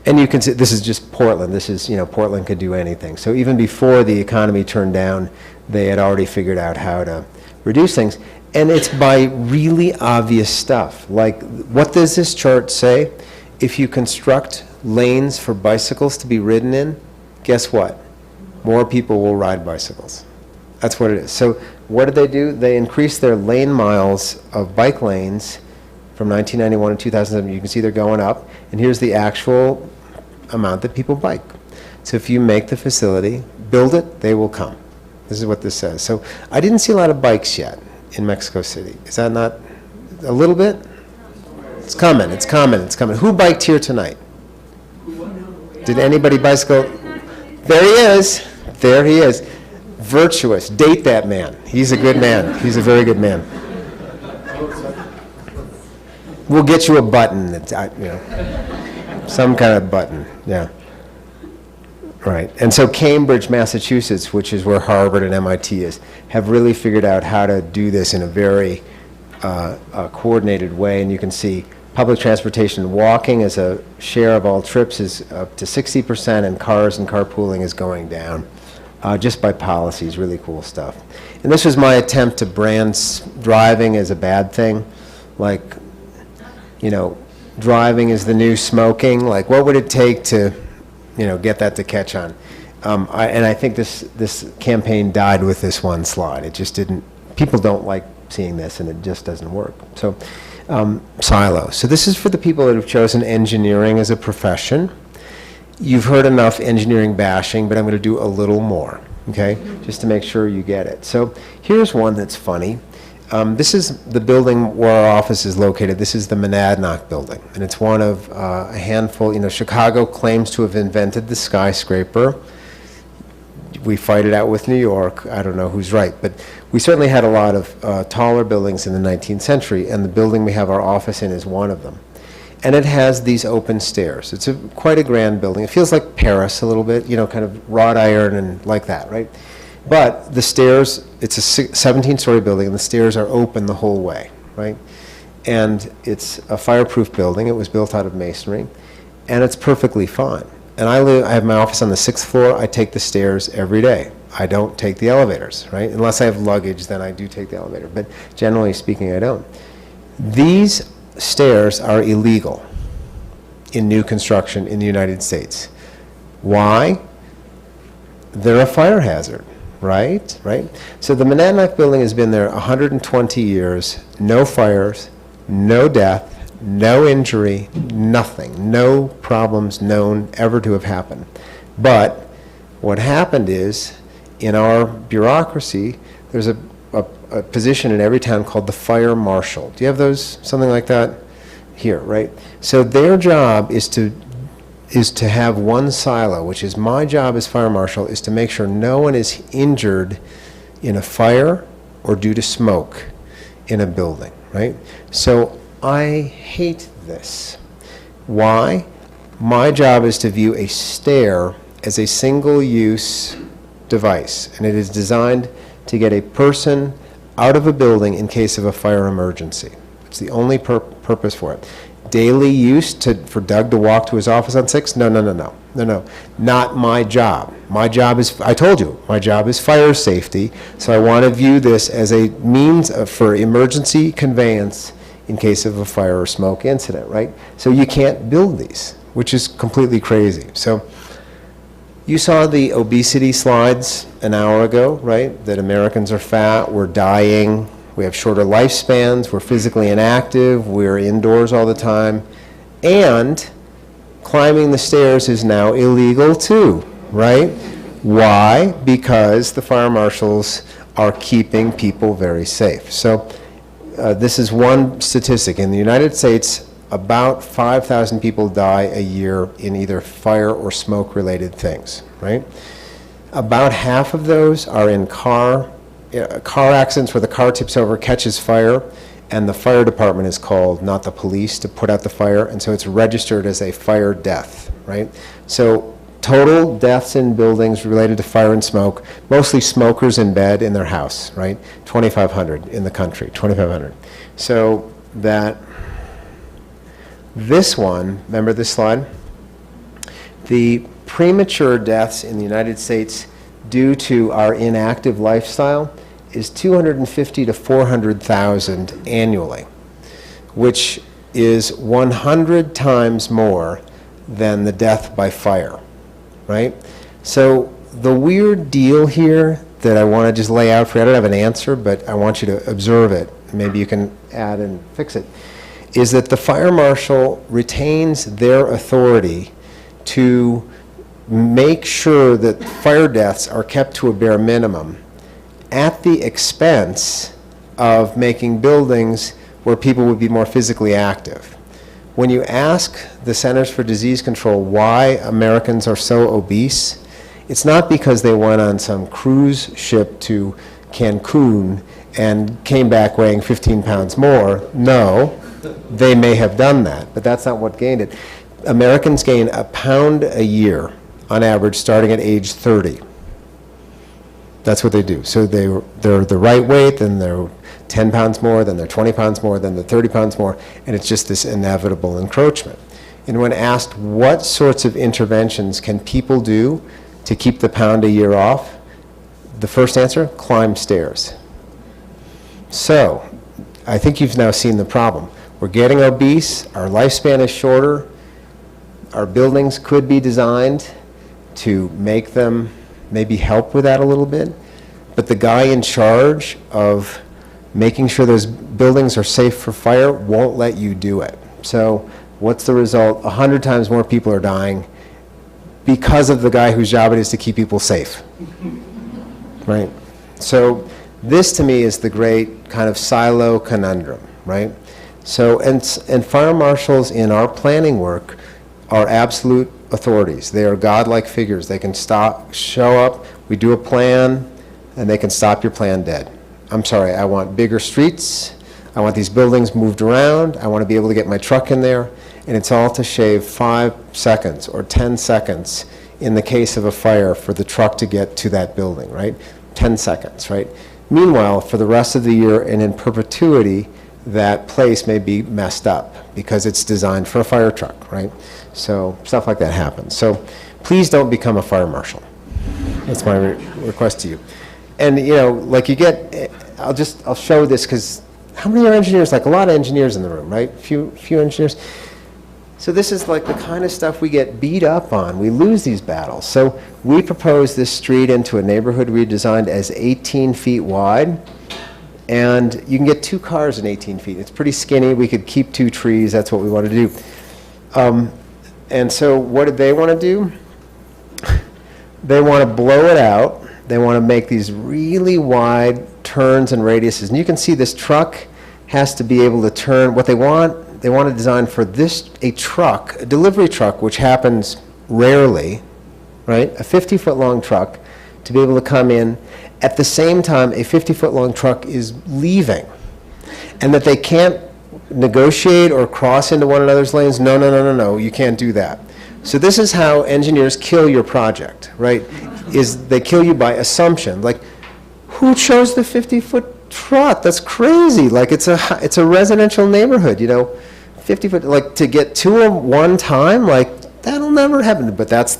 And you can see, this is just Portland. This is, Portland could do anything. So even before the economy turned down, they had already figured out how to reduce things. And it's by really obvious stuff. Like, what does this chart say? If you construct lanes for bicycles to be ridden in, guess what? More people will ride bicycles. That's what it is. So what did they do? They increased their lane miles of bike lanes from 1991 to 2007. You can see they're going up. And here's the actual amount that people bike. So if you make the facility, build it, they will come. This is what this says. So I didn't see a lot of bikes yet in Mexico City. Is that not a little bit? It's coming, it's coming, it's coming. Who biked here tonight? Did anybody bicycle? There he is. There he is. Virtuous. Date that man. He's a good man. He's a very good man. We'll get you a button. Some kind of button. Yeah. Right. And so Cambridge, Massachusetts, which is where Harvard and MIT is, have really figured out how to do this in a very coordinated way. And you can see public transportation, walking as a share of all trips is up to 60%, and cars and carpooling is going down just by policies. Really cool stuff. And this was my attempt to brand driving as a bad thing. Like, driving is the new smoking. Like, what would it take to get that to catch on? And I think this campaign died with this one slide. It just didn't, people don't like seeing this, and it just doesn't work. So, silo. So this is for the people that have chosen engineering as a profession. You've heard enough engineering bashing, but I'm going to do a little more, okay, just to make sure you get it. So here's one that's funny. This is the building where our office is located. This is the Monadnock building, and it's one of a handful. Chicago claims to have invented the skyscraper. We fight it out with New York. I don't know who's right, but we certainly had a lot of taller buildings in the 19th century, and the building we have our office in is one of them. And it has these open stairs. It's quite a grand building. It feels like Paris a little bit, kind of wrought iron and like that, right? But the stairs, it's a 17-story building, and the stairs are open the whole way, right? And it's a fireproof building. It was built out of masonry, and it's perfectly fine. And I have my office on the 6th floor. I take the stairs every day. I don't take the elevators, right? Unless I have luggage, then I do take the elevator. But generally speaking, I don't. These stairs are illegal in new construction in the United States. Why? They're a fire hazard. Right? So the Monadnock building has been there 120 years, no fires, no death, no injury, nothing, no problems known ever to have happened. But what happened is, in our bureaucracy, there's a position in every town called the fire marshal. Do you have those, something like that? Here, right? So their job is to have one silo, which is my job as fire marshal, is to make sure no one is injured in a fire or due to smoke in a building, right? So I hate this. Why? My job is to view a stair as a single-use device, and it is designed to get a person out of a building in case of a fire emergency. It's the only purpose for it. Daily use for Doug to walk to his office on 6? No. Not my job. My job is, I told you, my job is fire safety, so I want to view this as a means for emergency conveyance in case of a fire or smoke incident, right? So you can't build these, which is completely crazy. So you saw the obesity slides an hour ago, right? That Americans are fat, we're dying, we have shorter lifespans, we're physically inactive, we're indoors all the time, and climbing the stairs is now illegal too, right? Why? Because the fire marshals are keeping people very safe. So this is one statistic. In the United States, about 5,000 people die a year in either fire or smoke-related things, right? About half of those are in car accidents where the car tips over, catches fire, and the fire department is called, not the police, to put out the fire, and so it's registered as a fire death, right? So total deaths in buildings related to fire and smoke, mostly smokers in bed in their house, right? 2,500 in the country, 2,500. So this one, remember this slide? The premature deaths in the United States due to our inactive lifestyle is 250 to 400,000 annually, which is 100 times more than the death by fire, right? So the weird deal here that I want to just lay out for you, I don't have an answer, but I want you to observe it. Maybe you can add and fix it, is that the fire marshal retains their authority to make sure that fire deaths are kept to a bare minimum at the expense of making buildings where people would be more physically active. When you ask the Centers for Disease Control why Americans are so obese, it's not because they went on some cruise ship to Cancun and came back weighing 15 pounds more. No, they may have done that, but that's not what gained it. Americans gain a pound a year on average starting at age 30. That's what they do. So they're the right weight, then they're 10 pounds more, then they're 20 pounds more, then they're 30 pounds more, and it's just this inevitable encroachment. And when asked what sorts of interventions can people do to keep the pound a year off, the first answer, climb stairs. So I think you've now seen the problem. We're getting obese, our lifespan is shorter, our buildings could be designed to make them maybe help with that a little bit, but the guy in charge of making sure those buildings are safe for fire won't let you do it. So what's the result? 100 times more people are dying because of the guy whose job it is to keep people safe, right? So this to me is the great kind of silo conundrum, right? So, and fire marshals in our planning work are absolute authorities. They are godlike figures. They can show up, we do a plan, and they can stop your plan dead. I'm sorry, I want bigger streets, I want these buildings moved around, I want to be able to get my truck in there, and it's all to shave 5 seconds or 10 seconds in the case of a fire for the truck to get to that building, right? 10 seconds, right? Meanwhile, for the rest of the year and in perpetuity, that place may be messed up because it's designed for a fire truck, right? So stuff like that happens. So please don't become a fire marshal. That's my request to you. And you know, like you get, I'll show this because how many are engineers? Like a lot of engineers in the room, right? Few engineers. So this is like the kind of stuff we get beat up on. We lose these battles. So we proposed this street into a neighborhood we designed as 18 feet wide. And you can get 2 cars in 18 feet. It's pretty skinny. We could keep 2 trees. That's what we want to do. And so what did they want to do? They want to blow it out. They want to make these really wide turns and radiuses. And you can see this truck has to be able to turn. What they want to design for this, a truck, a delivery truck, which happens rarely, right? A 50-foot long truck to be able to come in. At the same time, a 50-foot long truck is leaving, and that they can't negotiate or cross into one another's lanes. No, you can't do that. So this is how engineers kill your project, right? Is they kill you by assumption. Like, who chose the 50-foot truck? That's crazy. Like, it's a residential neighborhood, you know, 50-foot, like, to get to them one time, like, that'll never happen. But that's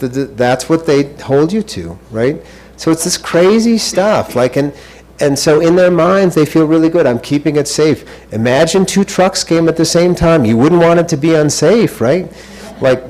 what they hold you to, right? So it's this crazy stuff, like, and so in their minds, they feel really good. I'm keeping it safe. Imagine 2 trucks came at the same time. You wouldn't want it to be unsafe, right? Like,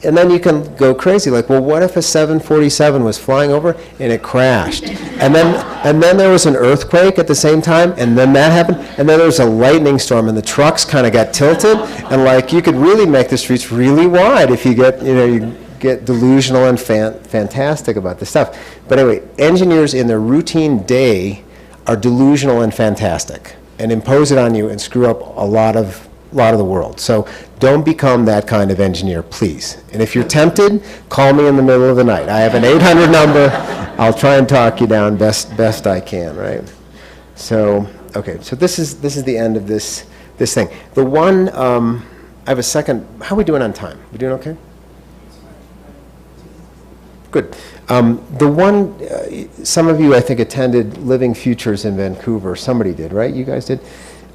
and then you can go crazy. Like, well, what if a 747 was flying over and it crashed? And then there was an earthquake at the same time, and then that happened, and then there was a lightning storm, and the trucks kind of got tilted, and like, you could really make the streets really wide if you get, you know, you get delusional and fantastic about this stuff. But anyway, engineers in their routine day are delusional and fantastic, and impose it on you and screw up a lot of the world. So don't become that kind of engineer, please. And if you're tempted, call me in the middle of the night. I have an 800 number. I'll try and talk you down best I can, right? So, okay, so this is the end of this thing. The one, I have a second, how are we doing on time? We doing okay? Good. The one, some of you I think attended Living Futures in Vancouver. Somebody did, right? You guys did?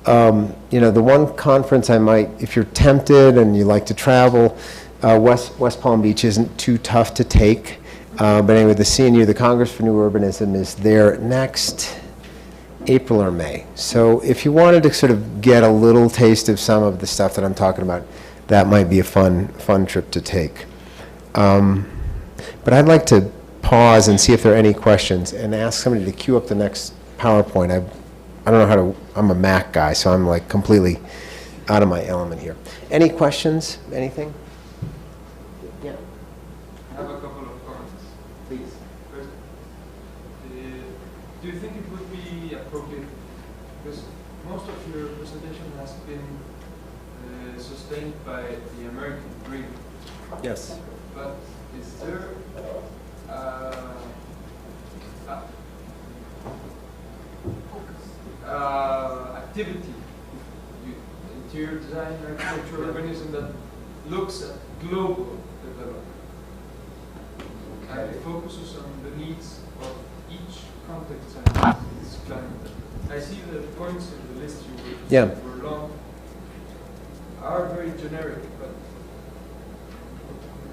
You know, the one conference I might, if you're tempted and you like to travel, West Palm Beach isn't too tough to take. But anyway, the CNU, the Congress for New Urbanism, is there next April or May. So if you wanted to sort of get a little taste of some of the stuff that I'm talking about, that might be a fun trip to take. But I'd like to pause and see if there are any questions and ask somebody to queue up the next PowerPoint. I don't know how to, I'm a Mac guy, so I'm like completely out of my element here. Any questions? Anything? Yeah. I have a couple of comments. Please. First, do you think it would be appropriate, because most of your presentation has been sustained by the American dream, Yes. but is there activity, interior design, architecture, urbanism that looks at global development and it focuses on the needs of each context and its climate? I see the points in the list you were long are very generic, but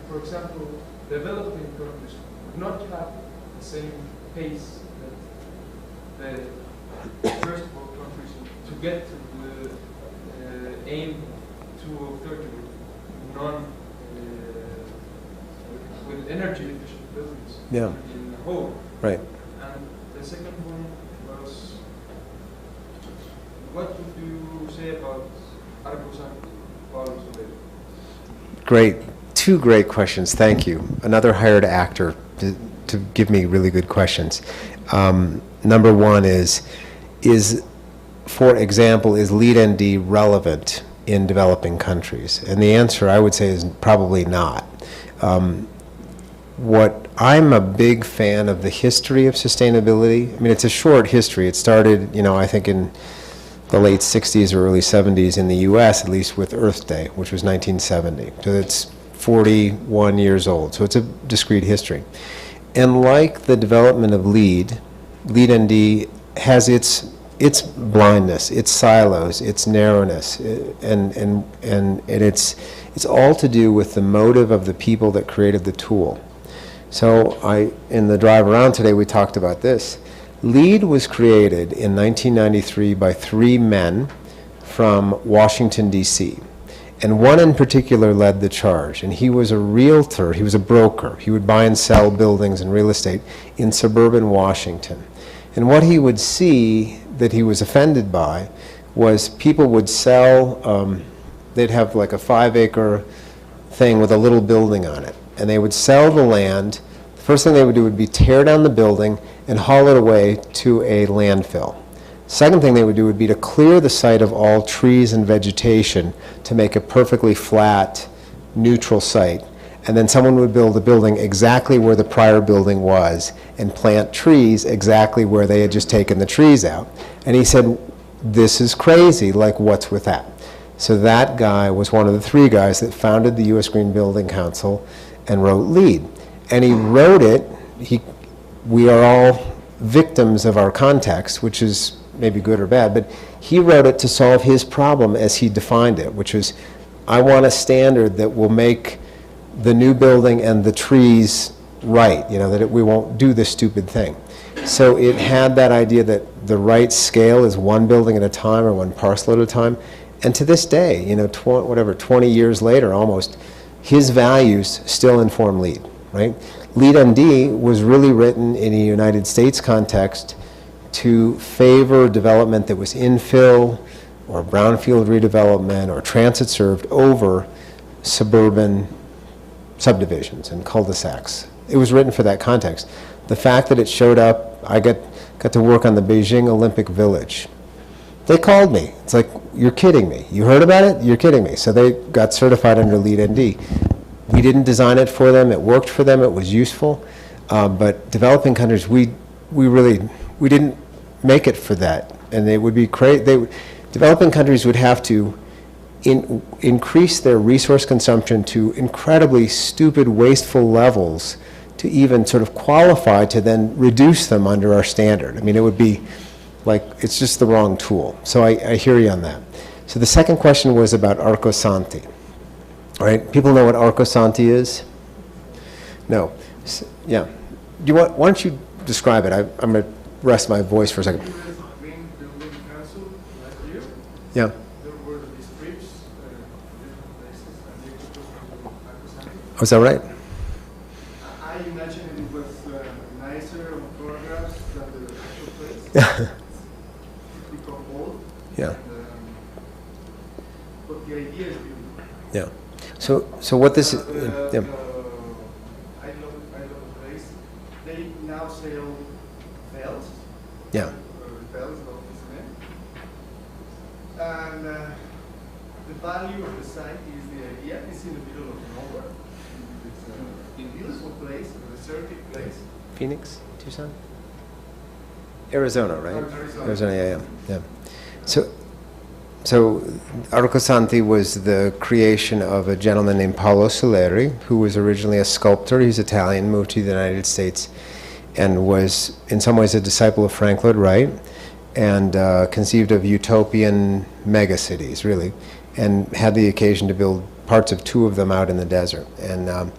for example, developing countries would not have the same pace that the first world countries to get to the aim 2030 with energy efficient buildings in the whole. Right. And the second one was, what would you say about Arcos and Paulo Soler? Great. 2 great questions. Thank you. Another hired actor to give me really good questions. Number one is, for example, is LEED ND relevant in developing countries? And the answer, I would say, is probably not. What I'm a big fan of the history of sustainability. I mean, it's a short history. It started, you know, I think in the late 60s or early 70s in the US, at least with Earth Day, which was 1970. So it's 41 years old. So it's a discrete history. And like the development of LEED ND has its blindness, its silos, its narrowness, and it's all to do with the motive of the people that created the tool. So in the drive around today, we talked about this. LEED was created in 1993 by 3 men from Washington, D.C. And one in particular led the charge, and he was a realtor, he was a broker. He would buy and sell buildings and real estate in suburban Washington. And what he would see that he was offended by was people would sell, they'd have like a 5-acre thing with a little building on it. And they would sell the land. The first thing they would do would be tear down the building and haul it away to a landfill. Second thing they would do would be to clear the site of all trees and vegetation to make a perfectly flat, neutral site. And then someone would build a building exactly where the prior building was and plant trees exactly where they had just taken the trees out. And he said, this is crazy, like what's with that? So that guy was one of the 3 guys that founded the U.S. Green Building Council and wrote LEED. And he wrote it, we are all victims of our context, which is maybe good or bad, but he wrote it to solve his problem as he defined it, which was, I want a standard that will make the new building and the trees right, that we won't do this stupid thing. So it had that idea that the right scale is 1 building at a time or 1 parcel at a time. And to this day, 20 years later almost, his values still inform LEED, right? LEED MD was really written in a United States context to favor development that was infill or brownfield redevelopment or transit served over suburban subdivisions and cul-de-sacs. It was written for that context. The fact that it showed up, I got to work on the Beijing Olympic Village. They called me. It's like, you're kidding me. You heard about it? You're kidding me. So they got certified under LEED ND. We didn't design it for them. It worked for them. It was useful. But developing countries, we didn't make it for that. And they would be developing countries would have to increase their resource consumption to incredibly stupid, wasteful levels to even sort of qualify to then reduce them under our standard. I mean, it would be like, it's just the wrong tool. So I hear you on that. So the second question was about Arcosanti. All right, people know what Arcosanti is? No. Yeah. Why don't you describe it? I'm going to rest my voice for a second. Green Building Council last year. Yeah. There were these trips to different places, and they took us to Arcosanti. Oh, is that right? I imagine it was nicer on photographs than the actual place. It's become old. Yeah. And, but the idea is beautiful. Yeah. So what this is? Yeah. I love the place. They now sell bells. Yeah. Bells of cement. And the value of the site is the idea. It's in the middle of nowhere. It's a beautiful place, a deserted place. Phoenix, Tucson, Arizona, right? Arizona. Yeah. So Arcosanti was the creation of a gentleman named Paolo Soleri, who was originally a sculptor. He's Italian, moved to the United States, and was in some ways a disciple of Frank Lloyd Wright, and conceived of utopian megacities, really, and had the occasion to build parts of 2 of them out in the desert, and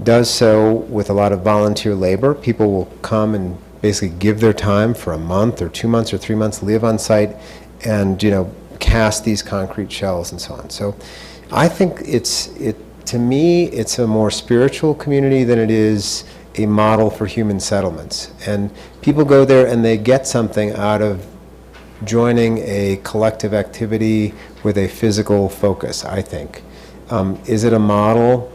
does so with a lot of volunteer labor. People will come and basically give their time for a month or 2 months or 3 months, live on site, and cast these concrete shells and so on. So I think to me, it's a more spiritual community than it is a model for human settlements. And people go there and they get something out of joining a collective activity with a physical focus, I think. Is it a model?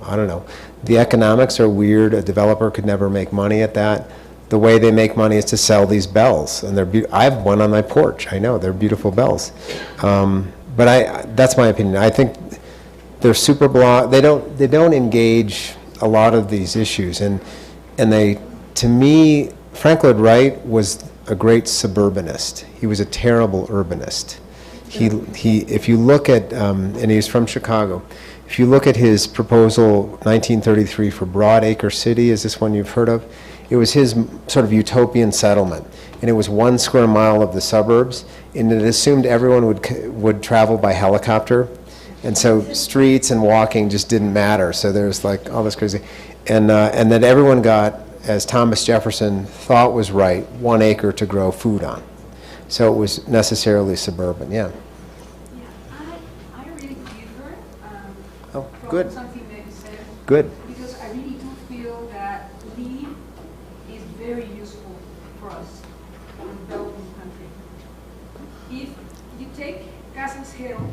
I don't know. The economics are weird. A developer could never make money at that. The way they make money is to sell these bells, and I have one on my porch. I know they're beautiful bells, but that's my opinion. I think they're super block. They don't engage a lot of these issues, and to me, Frank Lloyd Wright was a great suburbanist. He was a terrible urbanist. If you look at, and he's from Chicago. If you look at his proposal, 1933, for Broad Acre City, is this one you've heard of? It was his sort of utopian settlement, and it was 1 square mile of the suburbs, and it assumed everyone would travel by helicopter, and so streets and walking just didn't matter. So there's like all this crazy, and that everyone got, as Thomas Jefferson thought was right, 1 acre to grow food on. So it was necessarily suburban. Yeah. Yeah, I really differ Oh, from good. something that you said. Good. Because I really do feel that LEED is very useful for us in a developing country. If you take Casas Hill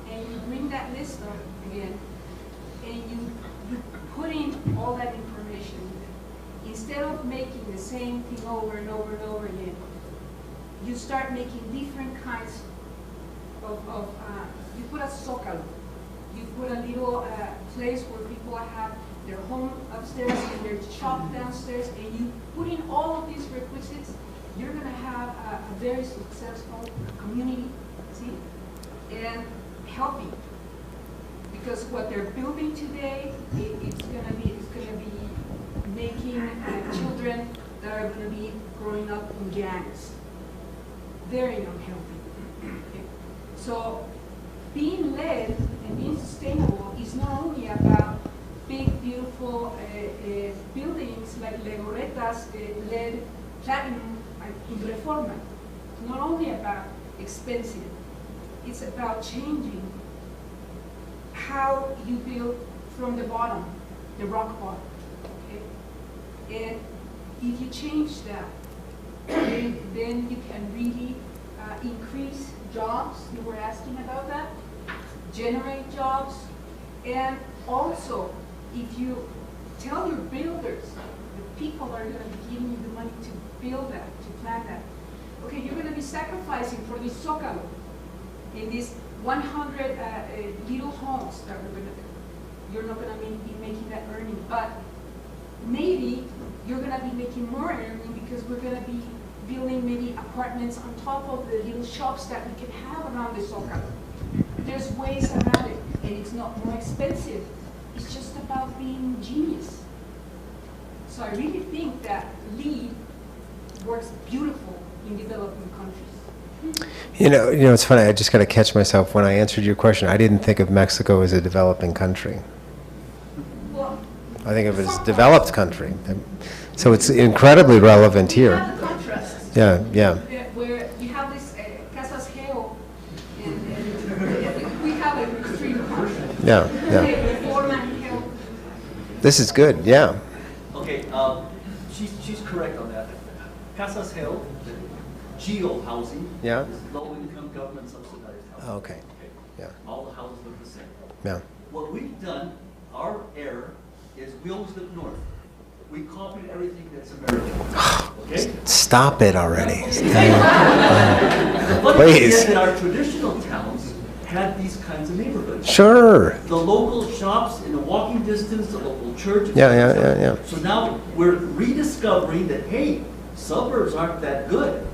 and you bring that list up again, and you put in all that information, instead of making the same thing over and over and over again, you start making different kinds of you put a zócalo, you put a little place where people have their home upstairs and their shop downstairs, and you put in all of these requisites, you're going to have a very successful community, see? And healthy. Because what they're building today, it's gonna be making children that are gonna be growing up in gangs. Very unhealthy. Okay. So being led and being sustainable is not only about big, beautiful buildings like Legorreta's led Platinum in Reforma. It's not only about expensive, it's about changing how you build from the bottom, the rock bottom. Okay? And if you change that, then you can really increase jobs. You were asking about that. Generate jobs. And also, if you tell your builders, the people that are going to be giving you the money to build that, to plan that, okay, you're going to be sacrificing for this Zócalo in these 100 little homes that we're going to do. You're not going to be making that earning, but maybe you're going to be making more earning because we're going to be building maybe apartments on top of the little shops that we can have around the Zócalo. There's ways around it, and it's not more expensive. It's just about being genius. So I really think that LEED works beautiful in developing countries. You know, it's funny, I just got to catch myself. When I answered your question, I didn't think of Mexico as a developing country. Well, I think of it as a developed country. So it's incredibly relevant you here. have the contrast. Yeah, yeah. Where you have this Casas Geo, and we have an extreme contrast. Yeah, yeah. Reforma and health. This is good, yeah. Okay, she's correct on that. Casas Hill, geo housing, Yeah. is low-income government subsidized housing. Okay, yeah, All the houses look the same. yeah. What we've done, our error, is we always look north. We copied everything that's American. Okay? Stop it already. But Please. yet our traditional towns had these kinds of neighborhoods. Sure. The local shops in a walking distance, the local church. Yeah, yeah, yeah, yeah. So now we're rediscovering that, hey, suburbs aren't that good.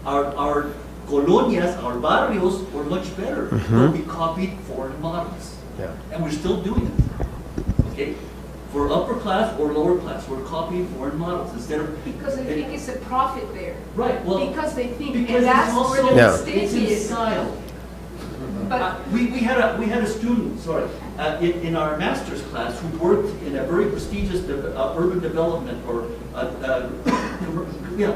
Our colonias, our barrios were much better. But we copied foreign models. Yeah. And we're still doing it. Okay? For upper class or lower class, we're copying foreign models instead of. Because they think it's a profit there. Right, well. Because they think, Because and that's it's also, where the Yeah. mistake it's in is. style. But We had a student, sorry, in our master's class who worked in a very prestigious urban development or,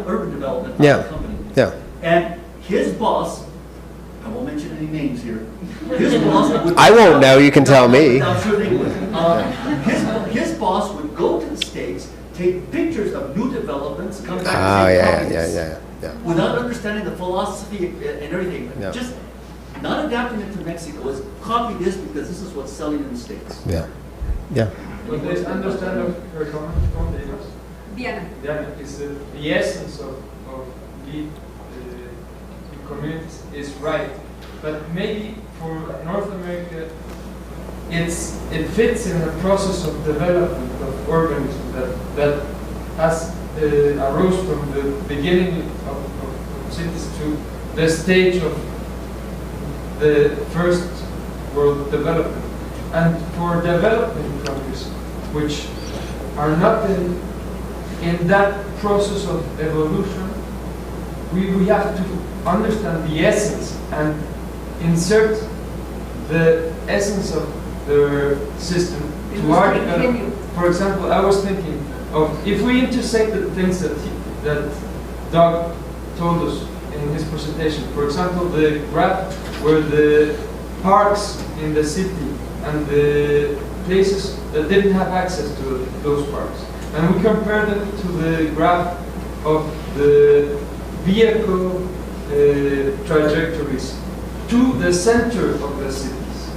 urban development Yeah. company. Yeah. And his boss, I won't mention any names here, his boss would. I won't know, you can tell me. I'm sure they would. His boss would go to the States, take pictures of new developments, come back Oh, and say, yeah, "Copy yeah, this," yeah, yeah. without understanding the philosophy and everything. Yeah. Just not adapting it to Mexico is copy this because this is what's selling in the States. Yeah, yeah. But they understand her comment from the US. Diana, Diana, is the essence of lead communities is right, but maybe for North America, it fits in the process of development of urbanism that has arose from the beginning of cities to the stage of the first world development, and for developing countries which are not in that process of evolution, we have to understand the essence and insert the essence of the system It to must our be development. continued. For example, I was thinking of if we intersect the things that Doug told us in his presentation. For example, the graph where the parks in the city and the places that didn't have access to those parks. And we compare them to the graph of the vehicle trajectories to the center of the cities.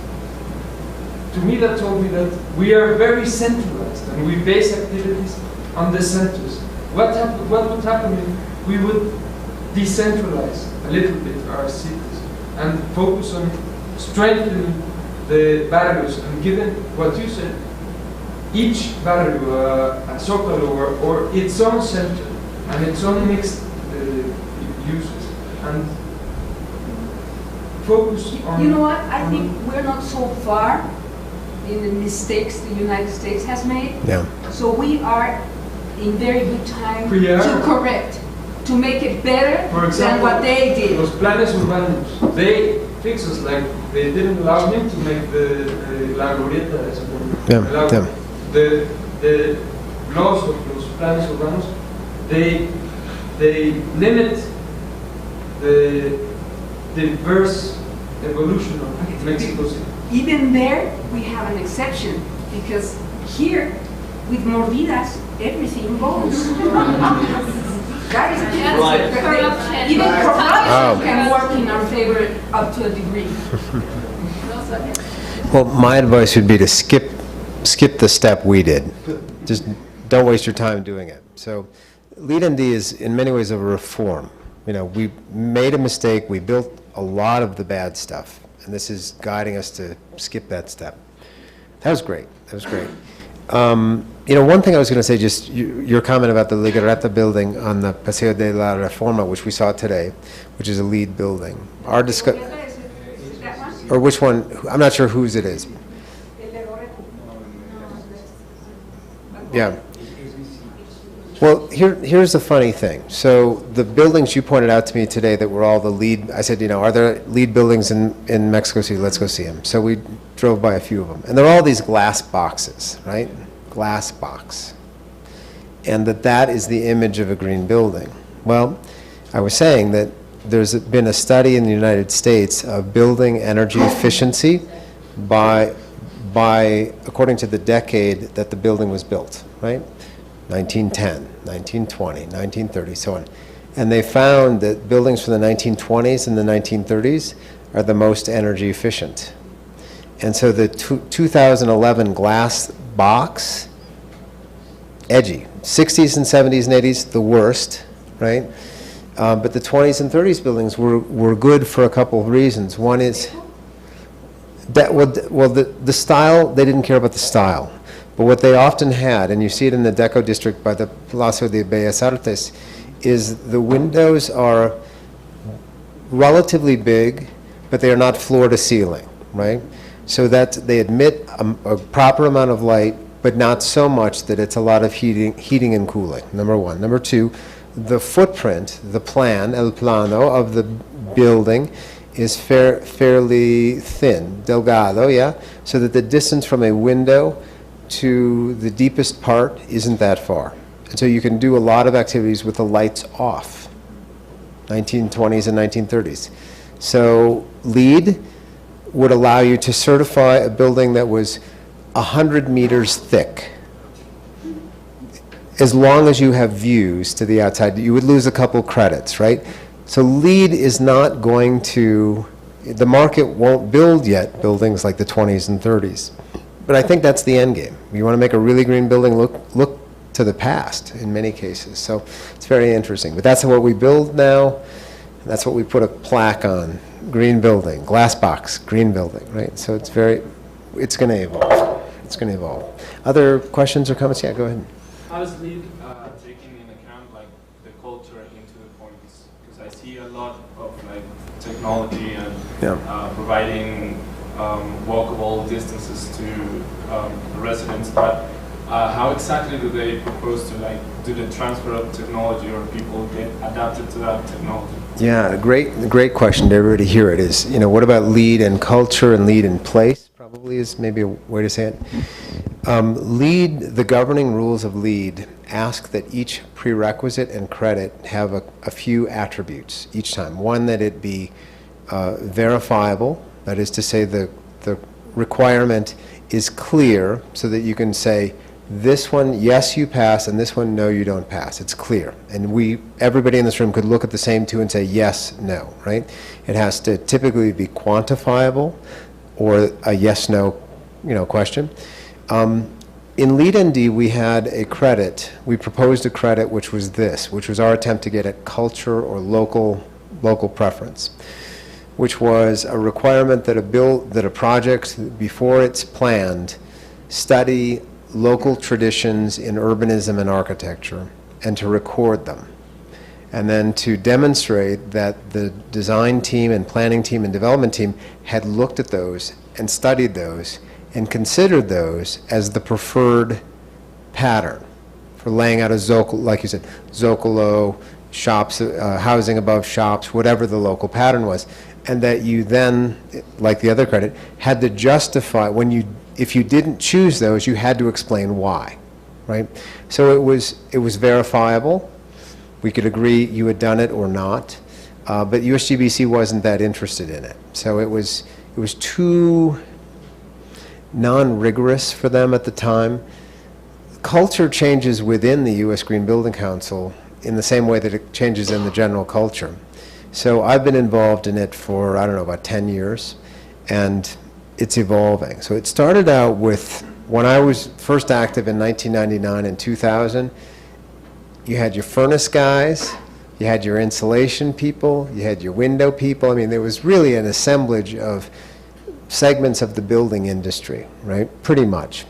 To me, that told me that we are very centralized and we base activities on the centers. What would happen if we would decentralize a little bit our cities and focus on strengthening the barrios and giving what you said, each barrio a zócalo or its own center and its own mixed uses, and focus on. You know what, I think we're not so far in the mistakes the United States has made. Yeah. So we are in very good time We are. to correct, to make it better For than example, what they did. Los planes urbanos, they fix us like they didn't allow him to make the La Glorieta. Yeah, yeah. The laws of los planes urbanos, they limit the diverse evolution of Mexico City. Even there, we have an exception, because here, with Mordidas, everything goes. That is Right. Corruption. Even Oh. corruption can work in our favor up to a degree. Well, my advice would be to skip the step we did. Just don't waste your time doing it. So Lead ND is in many ways a reform. You know, we made a mistake, we built a lot of the bad stuff, and this is guiding us to skip that step. That was great, that was great. You know, one thing I was going to say, just your comment about the Ligareta building on the Paseo de la Reforma, which we saw today, which is a LEED building. Our discussion, Is that one? or which one, I'm not sure whose it is. Yeah. Well, here's the funny thing. So the buildings you pointed out to me today that were all the LEED, I said, you know, are there LEED buildings in Mexico City? Let's go see them. So we drove by a few of them. And they're all these glass boxes, right? Glass box. And that is the image of a green building. Well, I was saying that there's been a study in the United States of building energy efficiency by according to the decade that the building was built, right? 1910, 1920, 1930, so on. And they found that buildings from the 1920s and the 1930s are the most energy efficient. And so the 2011 glass box, edgy. 60s and 70s and 80s, the worst, right? But the 20s and 30s buildings were good for a couple of reasons. One is that, the style, they didn't care about the style. But what they often had, and you see it in the Deco district by the Palacio de Bellas Artes, is the windows are relatively big, but they are not floor to ceiling, right? So that they admit a proper amount of light, but not so much that it's a lot of heating and cooling, number one. Number two, the footprint, the plan, el plano of the building is fairly thin, delgado, yeah? So that the distance from a window to the deepest part isn't that far. And so you can do a lot of activities with the lights off, 1920s and 1930s. So LEED would allow you to certify a building that was 100 meters thick. As long as you have views to the outside, you would lose a couple credits, right? So LEED is not going to, the market won't build yet buildings like the 20s and 30s. But I think that's the end game. You want to make a really green building look to the past in many cases. So it's very interesting. But that's what we build now. That's what we put a plaque on. Green building, glass box, green building, right? So it's going to evolve. It's going to evolve. Other questions or comments? Yeah, go ahead. How is LEED taking in account like the culture into the points? Because I see a lot of like technology and providing walkable distances to the residents, but how exactly do they propose to like do the transfer of technology, or people get adapted to that technology? Yeah, great question to everybody hear it is, you know, what about LEED and culture and LEED in place? Probably is maybe a way to say it. LEED, the governing rules of LEED ask that each prerequisite and credit have a few attributes each time. One, that it be verifiable. That is to say, the requirement is clear so that you can say, this one, yes, you pass, and this one, no, you don't pass. It's clear. And everybody in this room could look at the same two and say, yes, no, right? It has to typically be quantifiable or a yes, no, question. In LEED ND, we had a credit. We proposed a credit which was our attempt to get at culture or local preference, which was a requirement that a project, before it's planned, study local traditions in urbanism and architecture and to record them. and then to demonstrate that the design team and planning team and development team had looked at those and studied those and considered those as the preferred pattern for laying out a Zocalo, like you said, Zocalo, shops, housing above shops, whatever the local pattern was, and that you then, like the other credit, had to justify if you didn't choose those, you had to explain why, right? So it was verifiable. We could agree you had done it or not, but USGBC wasn't that interested in it. So it was too non-rigorous for them at the time. Culture changes within the U.S. Green Building Council in the same way that it changes in the general culture. So I've been involved in it for, I don't know, about 10 years, and it's evolving. So it started out with, when I was first active in 1999 and 2000, you had your furnace guys, you had your insulation people, you had your window people. I mean, there was really an assemblage of segments of the building industry, right? Pretty much.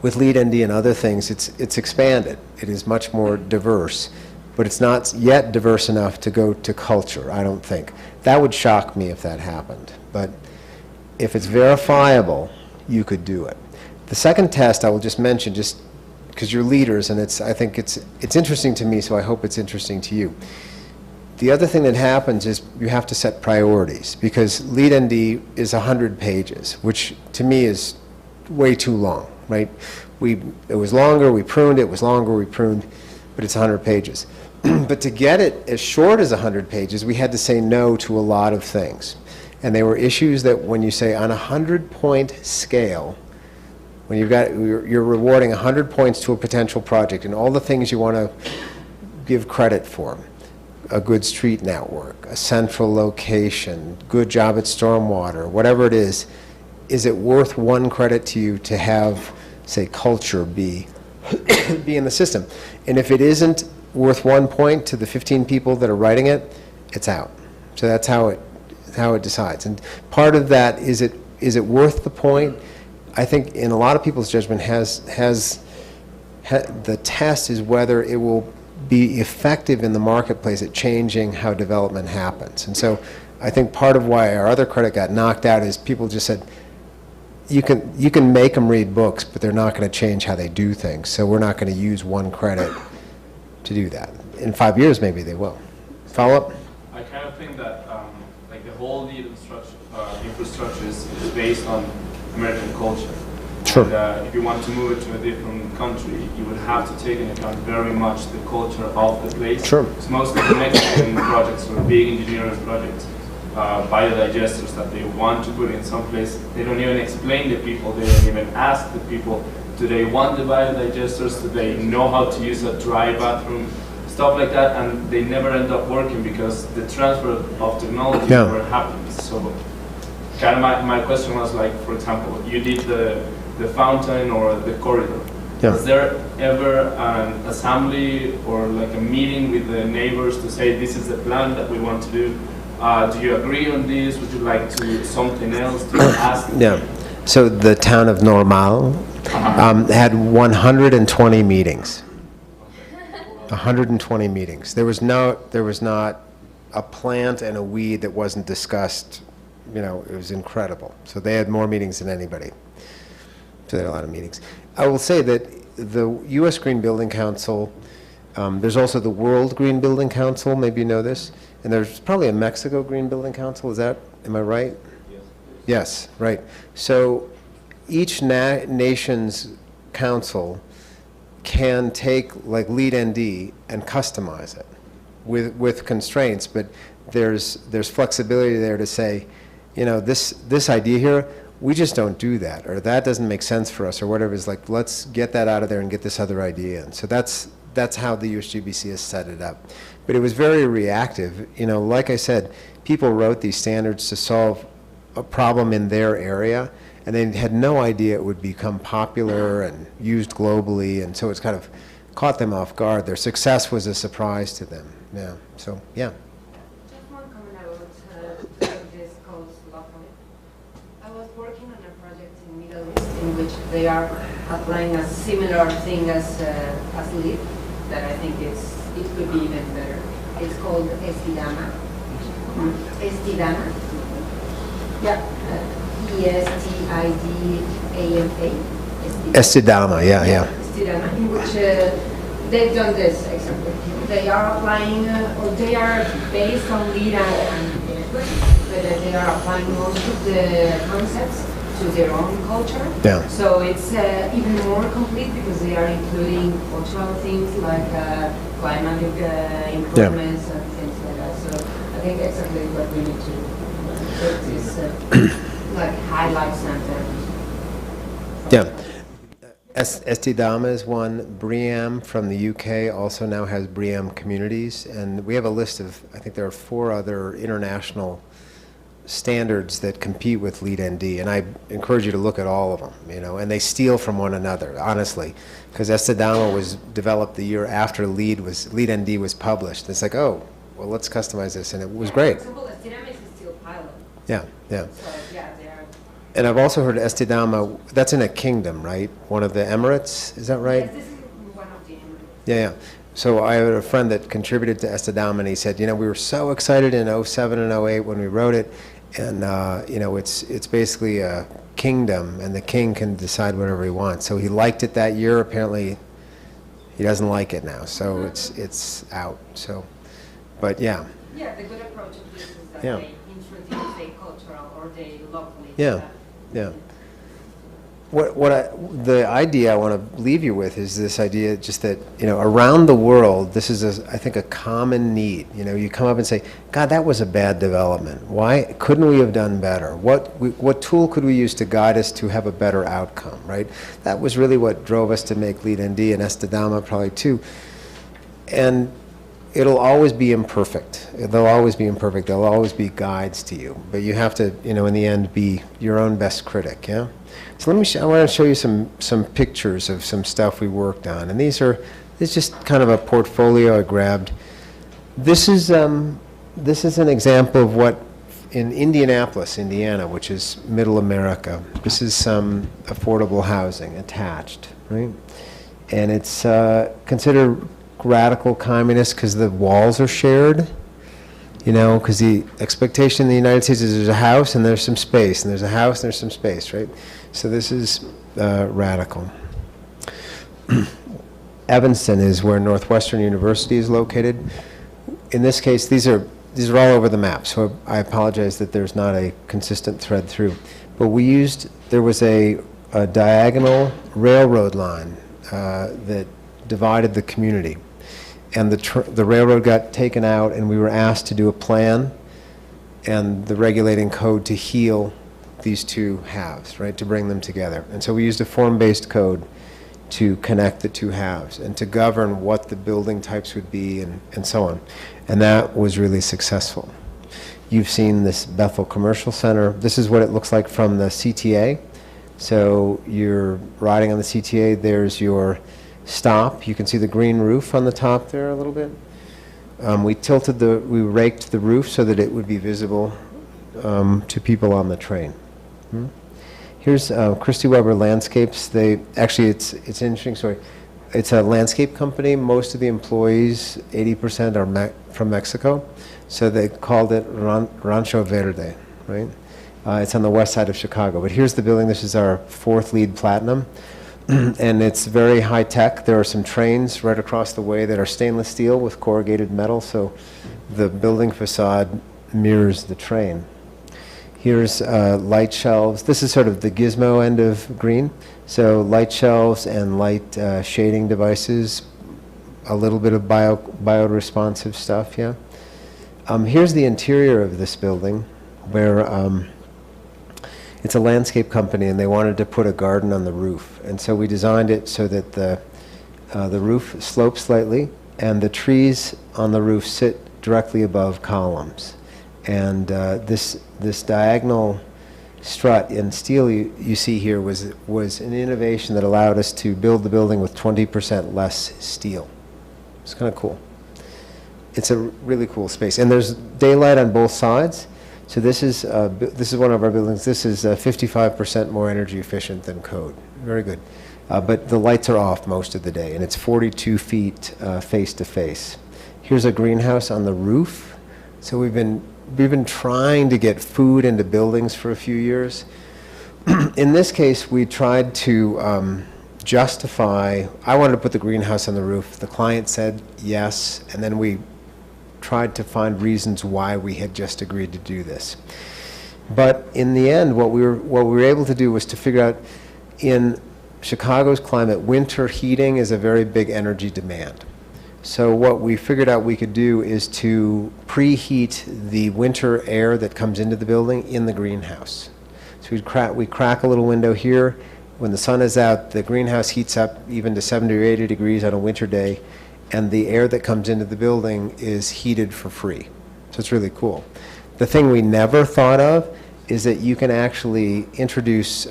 With Lead ND and other things, it's expanded. It is much more diverse, but it's not yet diverse enough to go to culture, I don't think. That would shock me if that happened. But if it's verifiable, you could do it. The second test I will just mention, just because you're leaders, and I think it's interesting to me, so I hope it's interesting to you. The other thing that happens is you have to set priorities, because Lead ND is 100 pages, which to me is way too long, right? It was longer, we pruned it, was longer, we pruned, but it's 100 pages. But to get it as short as 100 pages, we had to say no to a lot of things. And they were issues that when you say on a 100-point scale, when you're rewarding 100 points to a potential project and all the things you want to give credit for, a good street network, a central location, good job at stormwater, whatever it is it worth one credit to you to have, say, culture be in the system? And if it isn't worth 1 point to the 15 people that are writing it, it's out. So that's how it decides. And part of that, is it worth the point? I think in a lot of people's judgment the test is whether it will be effective in the marketplace at changing how development happens. And so I think part of why our other credit got knocked out is people just said, you can make them read books, but they're not going to change how they do things. So we're not going to use one credit to do that. In 5 years, maybe they will. Follow up? I kind of think that like the whole lead infrastructure is based on American culture. Sure. And, if you want to move it to a different country, you would have to take into account very much the culture of the place. Sure. Because most of the Mexican projects or big engineering projects, biodigesters that they want to put in some place, they don't even explain to people, they don't even ask the people, do they want the biodigesters, do they know how to use a dry bathroom, stuff like that, and they never end up working because the transfer of technology never happens. So kind of my question was like, for example, you did the fountain or the corridor. Yeah. Was there ever an assembly or like a meeting with the neighbors to say this is the plan that we want to do? Do you agree on this? Would you like to something else to ask? Yeah. So the town of Normal had 120 meetings. 120 meetings. There was not a plant and a weed that wasn't discussed. You know, it was incredible. So they had more meetings than anybody. So they had a lot of meetings. I will say that the U.S. Green Building Council, there's also the World Green Building Council, maybe you know this, and there's probably a Mexico Green Building Council, am I right? Yes. Yes, right. So each nation's council can take like Lead ND and customize it with constraints, but there's flexibility there to say, you know, this idea here, we just don't do that, or that doesn't make sense for us, or whatever. It's like, let's get that out of there and get this other idea in. So that's how the USGBC has set it up. But it was very reactive. You know, like I said, people wrote these standards to solve a problem in their area, and they had no idea it would become popular and used globally, and so it's kind of caught them off guard. Their success was a surprise to them. Yeah. So yeah. Just one comment about this goes locally. I was working on a project in Middle East in which they are applying a similar thing as LEED, that I think is it could be even better. It's called Estidama. Estidama. Yeah. Estidama. Estidama, yeah. Estidama, in which they've done this exactly. They are applying, or they are based on lead and input, but they are applying most of the concepts to their own culture. Yeah. So it's even more complete because they are including cultural things like climatic improvements and things like that. So I think exactly what we need to put is like highlights and Yeah. Estidama is one. Briam from the UK also now has Briam communities, and we have a list of, I think there are 4 other international standards that compete with LEED ND, and I encourage you to look at all of them, you know, and they steal from one another, honestly, because Estidama was developed the year after LEED ND was published. It's like, oh, well, let's customize this, and it was great. For example, Estidama is still pilot. Yeah. So yeah, they are. And I've also heard Estidama, that's in a kingdom, right? One of the Emirates, is that right? Yes, this is one of the Emirates. Yeah. So I had a friend that contributed to Estidama, and he said, you know, we were so excited in 07 and 08 when we wrote it, and you know, it's basically a kingdom, and the king can decide whatever he wants. So he liked it that year. Apparently, he doesn't like it now. So it's out. So, but yeah. Yeah, the good approach of this is that Yeah. they introduce a cultural or they locally. Yeah. Yeah. The idea I want to leave you with is this idea just that, you know, around the world, this is, I think, a common need. You know, you come up and say, God, that was a bad development. Why couldn't we have done better? What tool could we use to guide us to have a better outcome, right? That was really what drove us to make LEED ND and Estidama probably too. And it'll always be imperfect. They'll always be imperfect. There'll always be guides to you. But you have to, you know, in the end, be your own best critic, yeah? So I want to show you some pictures of some stuff we worked on. And this is just kind of a portfolio I grabbed. This is an example of what in Indianapolis, Indiana, which is middle America. This is some affordable housing attached, right? And it's considered radical communist because the walls are shared, you know, because the expectation in the United States is there's a house and there's some space, and there's a house and there's some space, right? So this is radical. Evanston is where Northwestern University is located. In this case, these are all over the map, so I apologize that there's not a consistent thread through. But there was a diagonal railroad line that divided the community. And the railroad got taken out, and we were asked to do a plan and the regulating code to heal these two halves, right, to bring them together. And so we used a form-based code to connect the two halves and to govern what the building types would be and so on. And that was really successful. You've seen this Bethel Commercial Center. This is what it looks like from the CTA. So you're riding on the CTA, there's your stop. You can see the green roof on the top there a little bit. We raked the roof so that it would be visible to people on the train. Here's Christy Weber Landscapes. It's an interesting story. It's a landscape company. Most of the employees, 80% are from Mexico. So they called it Rancho Verde, right? It's on the west side of Chicago. But here's the building. This is our 4th LEED Platinum. And it's very high tech. There are some trains right across the way that are stainless steel with corrugated metal, so the building facade mirrors the train. Here's light shelves. This is sort of the gizmo end of green. So light shelves and light shading devices, a little bit of bioresponsive stuff, yeah. Here's the interior of this building where it's a landscape company, and they wanted to put a garden on the roof. And so we designed it so that the roof slopes slightly, and the trees on the roof sit directly above columns. And this diagonal strut in steel you see here was an innovation that allowed us to build the building with 20% less steel. It's kind of cool. It's a really cool space. And there's daylight on both sides. So this is one of our buildings. This is 55% more energy efficient than code. Very good. But the lights are off most of the day, and it's 42 feet face to face. Here's a greenhouse on the roof. So we've been trying to get food into buildings for a few years. In this case, we tried to justify, I wanted to put the greenhouse on the roof. The client said yes, and then we tried to find reasons why we had just agreed to do this. But in the end, what we were able to do was to figure out, in Chicago's climate, winter heating is a very big energy demand. So what we figured out we could do is to preheat the winter air that comes into the building in the greenhouse. So we crack a little window here. When the sun is out, the greenhouse heats up even to 70 or 80 degrees on a winter day, and the air that comes into the building is heated for free. So it's really cool. The thing we never thought of is that you can actually introduce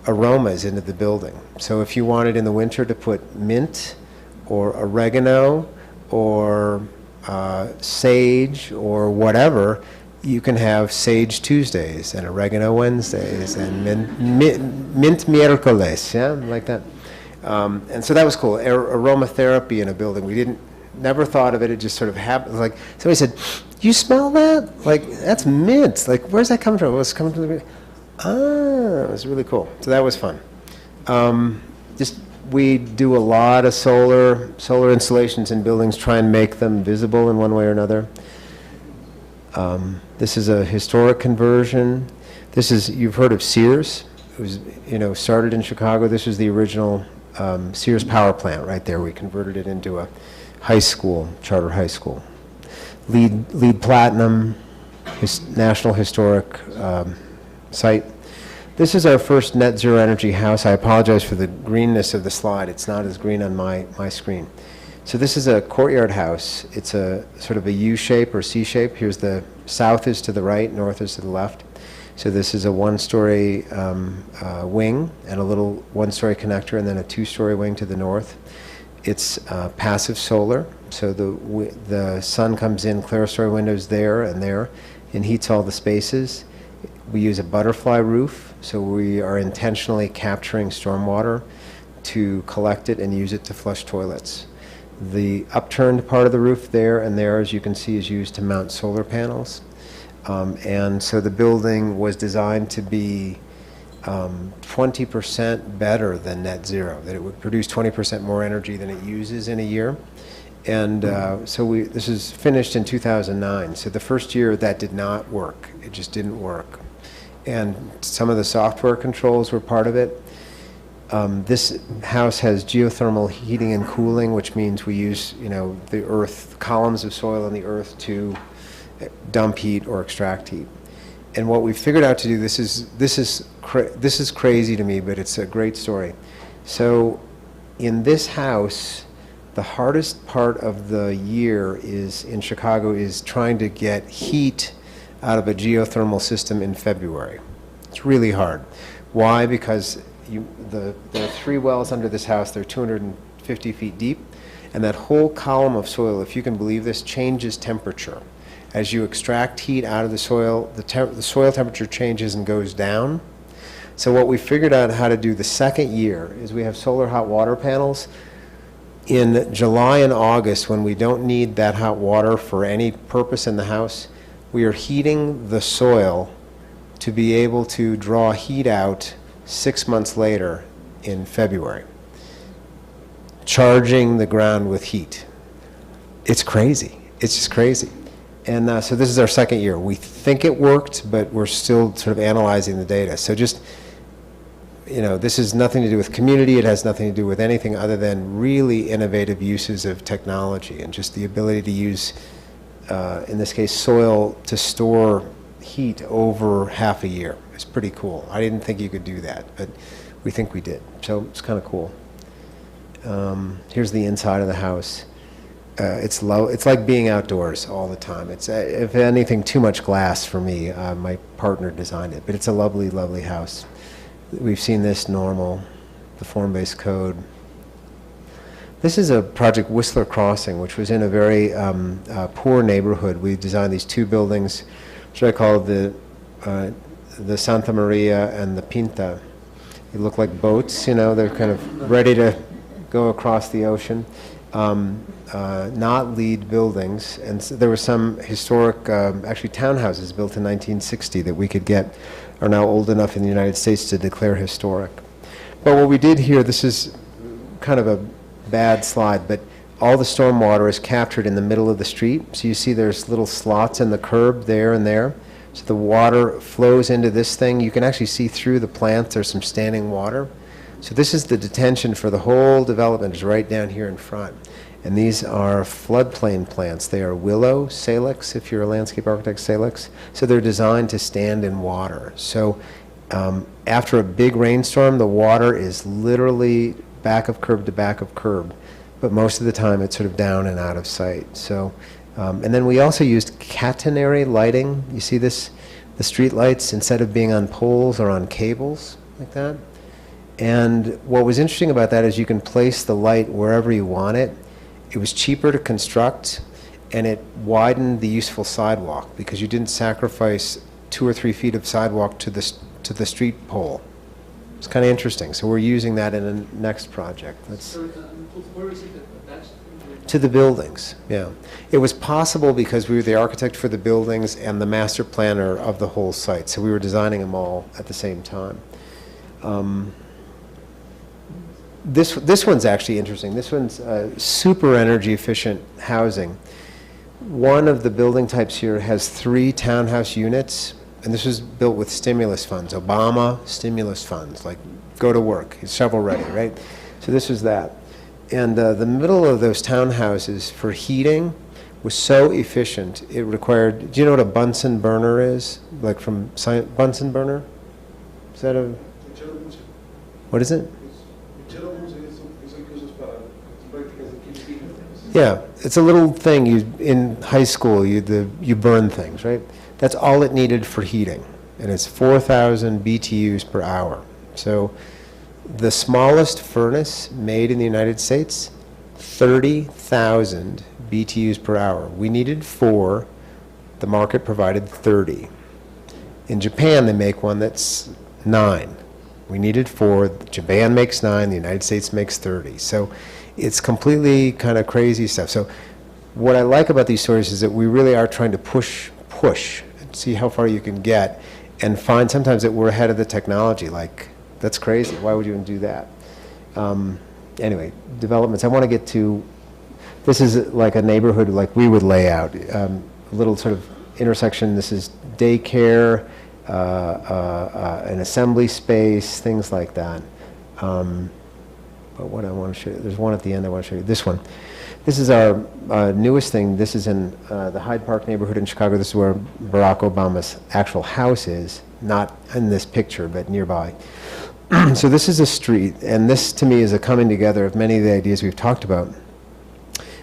aromas into the building. So if you wanted in the winter to put mint or oregano or sage or whatever, you can have Sage Tuesdays and Oregano Wednesdays and mint miércoles, yeah, like that. And so that was cool. Aromatherapy in a building. We never thought of it. It just sort of happened. Like somebody said, "You smell that? Like that's mint. Like where's that coming from?" Well, it's coming from the. It was really cool. So that was fun. We do a lot of solar installations in buildings, try and make them visible in one way or another. This is a historic conversion. You've heard of Sears. It was, started in Chicago. This was the original Sears power plant right there. We converted it into a high school, charter high school. LEED Platinum, National Historic Site. This is our first net zero energy house. I apologize for the greenness of the slide. It's not as green on my screen. So this is a courtyard house. It's a sort of a U shape or C shape. Here's the south is to the right, north is to the left. So this is a one-story wing and a little one-story connector, and then a two-story wing to the north. It's passive solar, so the sun comes in, clerestory windows there and heats all the spaces. We use a butterfly roof, so we are intentionally capturing stormwater to collect it and use it to flush toilets. The upturned part of the roof there, as you can see, is used to mount solar panels. And so the building was designed to be 20% better than net zero, that it would produce 20% more energy than it uses in a year. And this is finished in 2009. So the first year that did not work. It just didn't work. And some of the software controls were part of it. This house has geothermal heating and cooling, which means we use, the earth, columns of soil in the earth to dump heat or extract heat. And what we figured out to do, this is crazy to me, but it's a great story. So in this house, the hardest part of the year in Chicago is trying to get heat out of a geothermal system in February. It's really hard. Why? Because there are 3 wells under this house. They're 250 feet deep, and that whole column of soil, if you can believe this, changes temperature. As you extract heat out of the soil, the soil temperature changes and goes down. So what we figured out how to do the second year is we have solar hot water panels. In July and August, when we don't need that hot water for any purpose in the house, we are heating the soil to be able to draw heat out 6 months later in February, charging the ground with heat. It's crazy. It's just crazy. And so this is our second year. We think it worked, but we're still sort of analyzing the data. So just, this has nothing to do with community. It has nothing to do with anything other than really innovative uses of technology and just the ability to use, in this case, soil to store heat over half a year. It's pretty cool. I didn't think you could do that, but we think we did. So it's kind of cool. Here's the inside of the house. It's low. It's like being outdoors all the time. It's, if anything, too much glass for me. My partner designed it, but it's a lovely, lovely house. We've seen this normal, the form-based code. This is a project, Whistler Crossing, which was in a very poor neighborhood. We designed these 2 buildings, which I call the Santa Maria and the Pinta. They look like boats, they're kind of ready to go across the ocean. not LEED buildings, and so there were some historic, actually townhouses built in 1960 that we could get, are now old enough in the United States to declare historic. But what we did here, this is kind of a bad slide, but all the storm water is captured in the middle of the street. So you see there's little slots in the curb there and there. So the water flows into this thing. You can actually see through the plants. There's some standing water. So this is the detention for the whole development, is right down here in front. And these are floodplain plants. They are willow, salix, if you're a landscape architect, salix. So they're designed to stand in water. So after a big rainstorm, the water is literally back of curb to back of curb. But most of the time it's sort of down and out of sight. So, and then we also used catenary lighting. You see this, the street lights, instead of being on poles or on cables like that. And what was interesting about that is you can place the light wherever you want it. It was cheaper to construct, and it widened the useful sidewalk because you didn't sacrifice 2 or 3 feet of sidewalk to the street pole. It's kind of interesting. So we're using that in the next project. That's Where is it attached? to the buildings, yeah. It was possible because we were the architect for the buildings and the master planner of the whole site. So we were designing them all at the same time. This one's actually interesting. This one's super energy efficient housing. One of the building types here has 3 townhouse units, and this was built with stimulus funds, Obama stimulus funds, like go to work, it's shovel ready, right? So this was that. And the middle of those townhouses for heating was so efficient, it required, do you know what a Bunsen burner is? Like from Bunsen burner? Is that a, what is it? Yeah, it's a little thing you in high school you burn things, right? That's all it needed for heating, and it's 4,000 BTUs per hour. So the smallest furnace made in the United States, 30,000 BTUs per hour. We needed 4, the market provided 30. In Japan, they make one that's 9. We needed 4, Japan makes 9, the United States makes 30. So it's completely kind of crazy stuff. So what I like about these stories is that we really are trying to push, and see how far you can get, and find sometimes that we're ahead of the technology. Like, that's crazy. Why would you even do that? Anyway, developments. I want to get to, this is like a neighborhood like we would lay out, a little sort of intersection. This is daycare, an assembly space, things like that. But what I want to show you, there's one at the end I want to show you. This one. This is our newest thing. This is in the Hyde Park neighborhood in Chicago. This is where Barack Obama's actual house is, not in this picture, but nearby. So this is a street, and this to me is a coming together of many of the ideas we've talked about,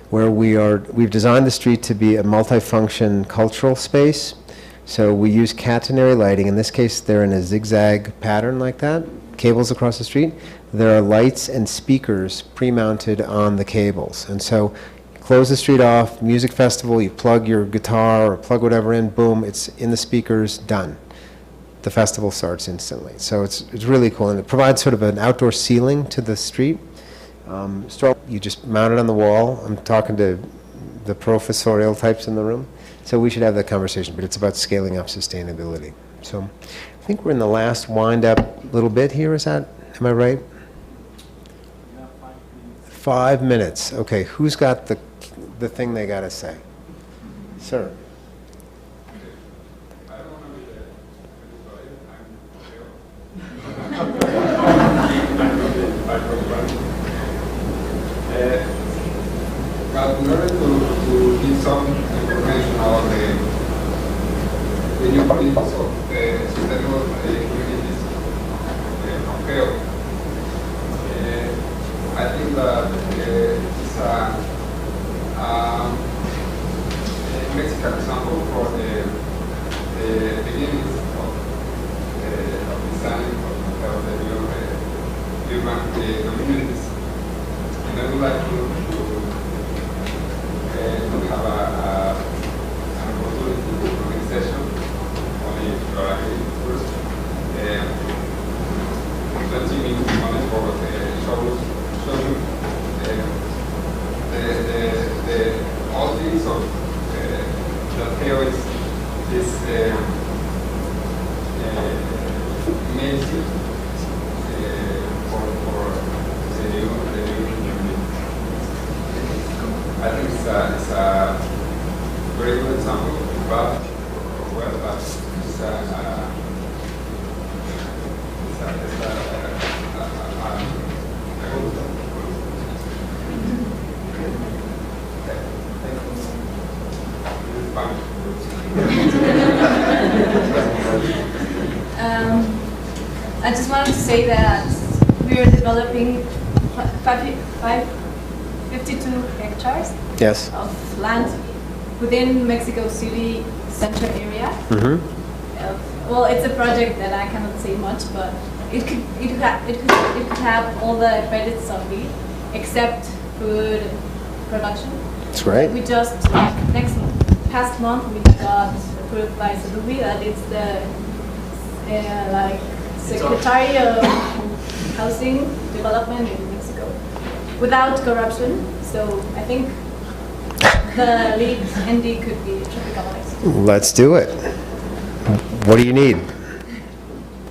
where we've designed the street to be a multifunction cultural space. So we use catenary lighting. In this case, they're in a zigzag pattern like that, cables across the street. There are lights and speakers pre-mounted on the cables. And so you close the street off, music festival, you plug your guitar or plug whatever in, boom, it's in the speakers, done. The festival starts instantly. So it's really cool. And it provides sort of an outdoor ceiling to the street. You just mount it on the wall. I'm talking to the professorial types in the room. So we should have that conversation, but it's about scaling up sustainability. So I think we're in the last wind-up little bit here. Is that, am I right? 5 minutes. Okay, who's got the thing they got to say? Sir. I don't want to be but in order to give some information about the new principles of sustainable communities from Geo, I think that it's a Mexican example for the beginnings of design of the new urban communities. And I would like to have an opportunity to organization on it. native for the community. I think it's a very good example, but well, but it's I just wanted to say that we are developing 52 hectares Yes. of land within Mexico City central area. Mm-hmm. Well, it's a project that I cannot say much, but it could have all the credits of it, except food production. That's right. We just past month we got approved by Sadubi that it's the Secretary of Housing Development in Mexico without corruption. So I think the lead ND could be tropicalized. Let's do it. What do you need?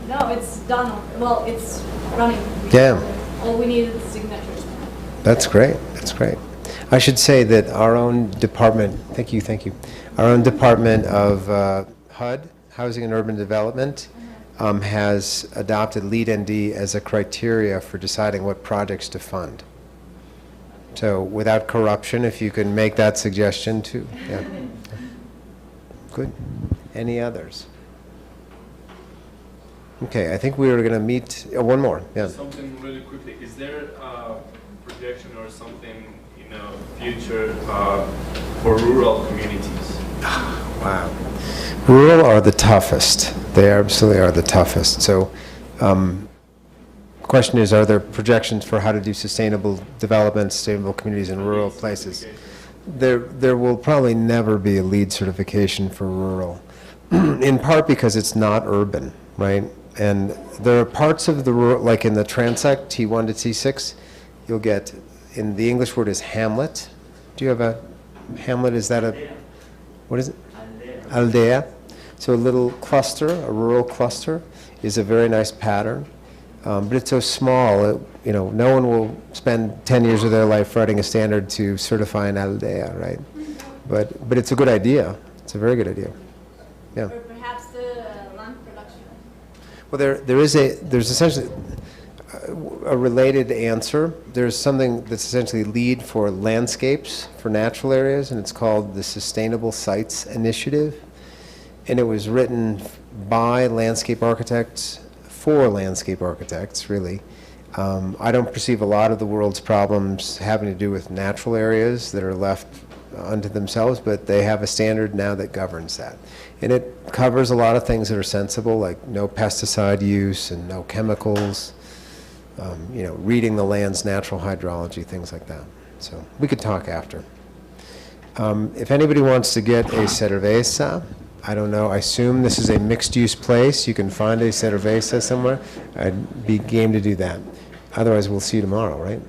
No, it's done. Well, it's running. Yeah. All we need is signatures. That's great. That's great. I should say that our own department, thank you, our own department of HUD, Housing and Urban Development, has adopted LEAD ND as a criteria for deciding what projects to fund. So without corruption, if you can make that suggestion too. Yeah. Good. Any others? Okay, I think we were going to meet, one more, yeah. Something really quickly. Is there a projection or something in the future for rural communities? Wow. Rural are the toughest. They absolutely are the toughest. So, question is, are there projections for how to do sustainable development, sustainable communities in rural places? There will probably never be a LEED certification for rural, in part because it's not urban, right? And there are parts of the rural, like in the transect, T1 to T6, you'll get, in the English word is hamlet. Do you have a hamlet? Is that a, what is it? Aldea. So a little cluster, a rural cluster, is a very nice pattern. But it's so small, no one will spend 10 years of their life writing a standard to certify an aldea, right? But it's a good idea. It's a very good idea. Yeah. Or perhaps the land production. Well, there's essentially a related answer. There's something that's essentially LEED for landscapes, for natural areas, and it's called the Sustainable Sites Initiative. And it was written by landscape architects, for landscape architects, really. I don't perceive a lot of the world's problems having to do with natural areas that are left unto themselves, but they have a standard now that governs that. And it covers a lot of things that are sensible, like no pesticide use and no chemicals, reading the land's natural hydrology, things like that. So we could talk after. If anybody wants to get a cerveza, I don't know, I assume this is a mixed-use place. You can find a cerveza somewhere. I'd be game to do that. Otherwise, we'll see you tomorrow, right?